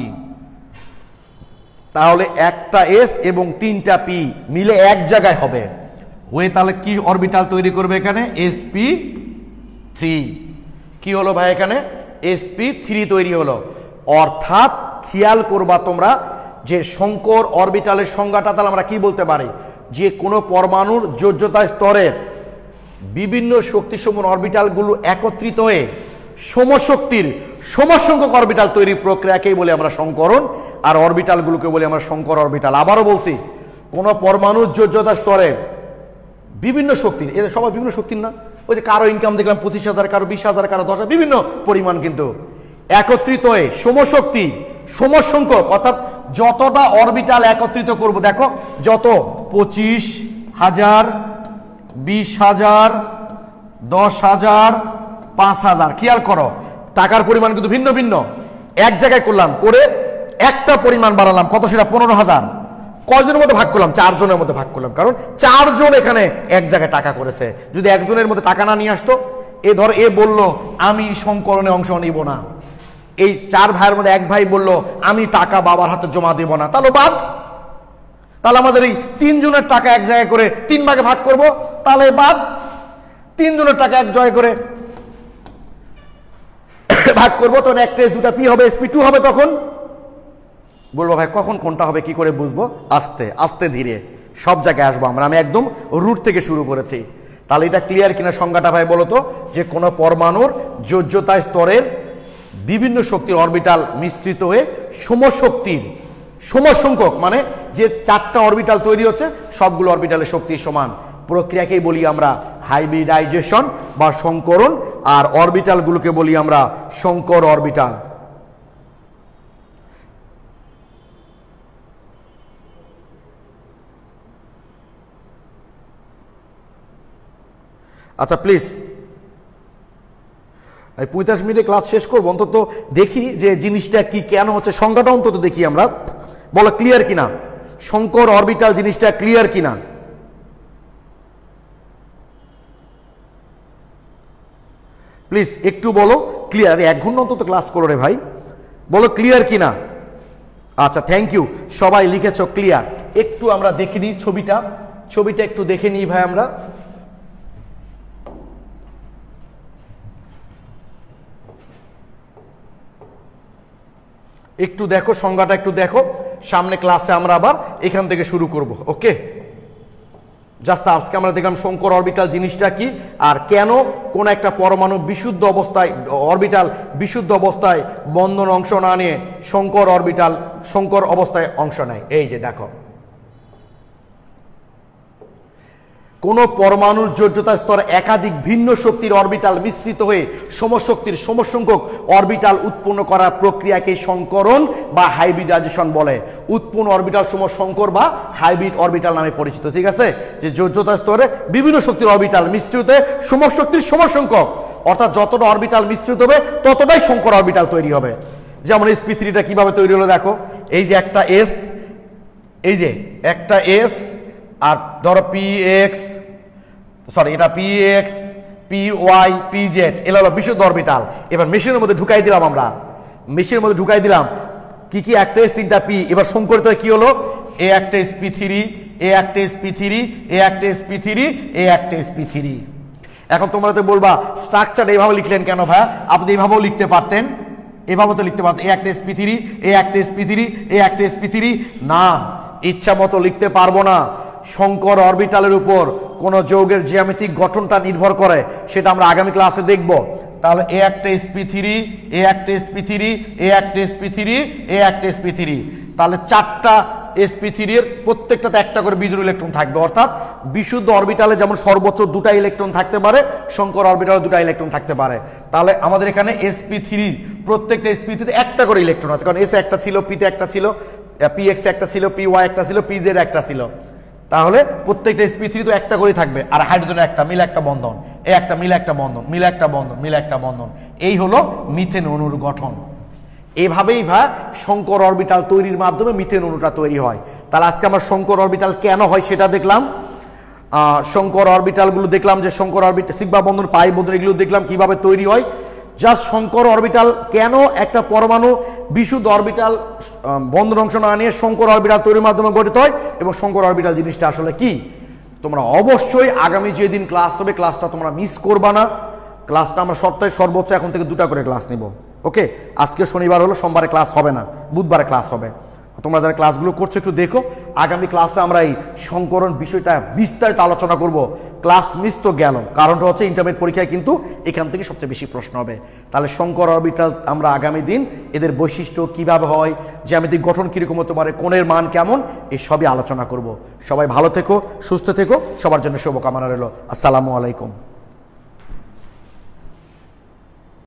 তাহলে একটা এস এবং 3টা পি মিলে এক জায়গায় হবে, হয়ে তাহলে কি অরবিটাল তৈরি করবে এখানে? sp3। কি হলো ভাই এখানে? sp3 তৈরি হলো। অর্থাৎ খেয়াল করবা তোমরা যে শঙ্কর অরবিটালের সংজ্ঞাটা তাহলে আমরা কি বলতে পারি, যে কোনো পরমাণুর যোজ্যতা স্তরের বিভিন্ন শক্তিসম্পন্ন অরবিটালগুলো একত্রিত হয়ে সমশক্তির সমসংখ্যক অরবিটাল তৈরির প্রক্রিয়াকেই বলি আমরা সংকরণ, আর অরবিটালগুলোকে বলি আমরা শঙ্কর অরবিটাল। আবারও বলছি, কোনো পরমাণুর যোজ্যতা স্তরে বিভিন্ন শক্তির, এদের সবাই বিভিন্ন শক্তির না, ওই যে কারো ইনকাম দেখলাম 25,000, কারো 20,000, কারো 10,000, বিভিন্ন পরিমাণ, কিন্তু একত্রিত হয়ে সমশক্তি সমসংখ্যক, অর্থাৎ যতটা অরবিটাল একত্রিত করব, দেখো যত 25,000, 20,000, 10,000, 5,000, খেয়াল করো টাকার পরিমাণ কিন্তু ভিন্ন ভিন্ন। এক জায়গায় করলাম, করে একটা পরিমাণ বাড়ালাম, কত সেটা 15,000। কয়জনের মধ্যে ভাগ করলাম? 4 জনের মধ্যে ভাগ করলাম, কারণ 4 জন এখানে এক জায়গায় টাকা করেছে। যদি একজনের মধ্যে টাকা না নিয়ে আসতো, ধর এ বলল আমি সংকরণে অংশ নিব না, এই 4 ভাইয়ের মধ্যে এক ভাই বলল আমি টাকা বাবার হাতে জমা দেব না, তাহলে বাদ। তাহলে আমাদের এই 3 জনের টাকা এক জায়গায় করে 3 ভাগে ভাগ করব, তাহলে বাদ। 3 জনের টাকা এক জায়গায় করে ভাগ করবো, তখন একটা এস, 2টা পি হবে, sp2 হবে। তখন বলবো ভাই কখন কোনটা হবে কি করে বুঝবো? আস্তে আস্তে ধীরে সব জায়গায় আসবো আমরা, আমি একদম রুট থেকে শুরু করেছি। তাহলে এটা ক্লিয়ার কিনা সংজ্ঞাটা ভাই বলো তো, যে কোনো পরমাণুর যোজ্যতা স্তরের বিভিন্ন শক্তির অরবিটাল মিশ্রিত হয়ে সমশক্তির সমসংখ্যক, মানে যে 4টা অরবিটাল তৈরি হচ্ছে সবগুলো অরবিটালের শক্তি সমান, প্রক্রিয়াকেই বলি আমরা হাইব্রিডাইজেশন বা সংকরণ, আর অরবিটালগুলোকে বলি আমরা শঙ্কর অরবিটাল। আচ্ছা প্লিজ, 45 মিনিটে ক্লাস শেষ করবো, অন্তত দেখি যে জিনিসটা কি, কেন হচ্ছে, সংজ্ঞাটা অন্তত দেখি আমরা। বলো ক্লিয়ার কিনা শঙ্কর অরবিটাল জিনিসটা ক্লিয়ার কিনা? প্লিজ একটু বলো ক্লিয়ার। 1 ঘন্টা অন্তত ক্লাস করো রে ভাই, বলো ক্লিয়ার কিনা। আচ্ছা থ্যাংক ইউ, সবাই লিখেছ ক্লিয়ার। একটু আমরা দেখে নিই ছবিটা একটু দেখে নিই ভাই আমরা। একটু দেখো সংজ্ঞাটা, একটু দেখো, সামনে ক্লাসে আমরা আবার এখান থেকে শুরু করব। ওকে, জাস্ট আজকে আমরা দেখলাম শঙ্কর অরবিটাল জিনিসটা কি, আর কেন কোন একটা পরমাণু বিশুদ্ধ অবস্থায়, অরবিটাল বিশুদ্ধ অবস্থায় বন্ধন অংশ না নিয়ে শঙ্কর অরবিটাল শঙ্কর অবস্থায় অংশ নেয়। এই যে দেখো, কোন পরমাণুর যোজ্যতা স্তর একাধিক ভিন্ন শক্তির অরবিটাল মিশ্রিত হয়ে সমশক্তির সমসংখ্যক অরবিটাল উৎপন্ন করার প্রক্রিয়াকে সংকরণ বা হাইব্রিডাইজেশন বলে। উৎপন্ন অরবিটাল সমূহ সংকর বা হাইব্রিড অরবিটাল নামে পরিচিত। ঠিক আছে, যে যোজ্যতা স্তরে বিভিন্ন শক্তির অরবিটাল মিশ্রিত হয়ে সমশক্তির সমসংখ্যক, অর্থাৎ যতটা অরবিটাল মিশ্রিত হবে ততটাই সংকর অরবিটাল তৈরি হবে। যেমন sp3টা কিভাবে তৈরি হলো দেখো, এই যে একটা এস, এই যে একটা এস, আর ধরো এটা px py pz, এগুলো হলো বিশুদ্ধ অরবিটাল। এবার মেশিনের মধ্যে ঢুকাই দিলাম, আমরা মেশিনের মধ্যে ঢুকাই দিলাম কি কি, একটা এস, তিনটা পি। এবার সংকরিত কি হলো, এ একটা sp3, এ একটা sp3, এ একটা sp3, এ একটা sp3। এখন তোমরা তো বলবা স্ট্রাকচার এইভাবে লিখলেন কেন ভাই, আপনি এইভাবেও লিখতে পারতেন, এভাবে তো লিখতে পারতেন, এ একটা sp3, এ একটা sp3, এ একটা sp3। না, ইচ্ছা মতো লিখতে পারবো না। সংকর অরবিটালের উপর কোন যৌগের জ্যামিতিক গঠনটা নির্ভর করে, সেটা আমরা আগামী ক্লাসে দেখব। তাহলে এ একটা sp3, এ একটা sp3, এ একটা sp3, এ একটা sp3, তাহলে চারটা sp3 এর প্রত্যেকটাতে একটা করে বিজোড় ইলেকট্রন থাকবে। অর্থাৎ বিশুদ্ধ অরবিটালে যেমন সর্বোচ্চ দুটা ইলেকট্রন থাকতে পারে, সংকর অরবিটালে দুটা ইলেকট্রন থাকতে পারে। তাহলে আমাদের এখানে sp3 প্রত্যেকটা sp3 তে একটা করে ইলেকট্রন আছে, কারণ এস একটা ছিল, পিতে একটা ছিল, px একটা ছিল, py একটা ছিল, pz একটা ছিল। তাহলে প্রত্যেকটা sp3 তো একটা করে থাকবে, আর হাইড্রোজেনের একটা মিলে একটা বন্ধন, এই একটা মিলে একটা বন্ধন, মিলে একটা বন্ধন, মিলে একটা বন্ধন। এই হলো মিথেন অণুর গঠন। এভাবেই সংকর অরবিটাল তৈরির মাধ্যমে মিথেন অণুটা তৈরি হয়। তাহলে আজকে আমরা সংকর অরবিটাল কেন হয় সেটা দেখলাম, সংকর অরবিটালগুলো দেখলাম, যে সংকর অরবিটাল সিগমা বন্ধন, পাই বন্ধন, এগুলো দেখলাম কিভাবে তৈরি হয়। জাস্ট সংকর অরবিটাল কেন একটা পরমাণু বিশুদ্ধ অরবিটাল বন্ধন অংশ না নিয়ে সংকর অরবিটাল তৈরির মাধ্যমে গঠিত হয়, এবং সংকর অরবিটাল জিনিসটা আসলে কি, তোমরা অবশ্যই আগামী যেদিন ক্লাস হবে ক্লাসটা তোমরা মিস করবা না। ক্লাসটা আমরা সপ্তাহে সর্বোচ্চ এখন থেকে 2টা করে ক্লাস নিব। ওকে, আজকে শনিবার হলো, সোমবারে ক্লাস হবে না, বুধবারে ক্লাস হবে। তোমরা যারা ক্লাসগুলো করছো একটু দেখো, আগামী ক্লাসে আমরা এই সংকরণ বিষয়টা বিস্তারিত আলোচনা করব। ক্লাস মিস তো গেল, কারণটা হচ্ছে ইন্টারমিডিয়েট পরীক্ষায় কিন্তু এখান থেকে সবচেয়ে বেশি প্রশ্ন হবে। তাহলে সংকর অরবিটাল আমরা আগামী দিন এদের বৈশিষ্ট্য কিভাবে হয়, জ্যামিতিক গঠন কিরকম হতে পারে, কোণের মান কেমন, এই সবই আলোচনা করব। সবাই ভালো থেকো, সুস্থ থেকো, সবার জন্য শুভকামনা রইল। আসসালামু আলাইকুম।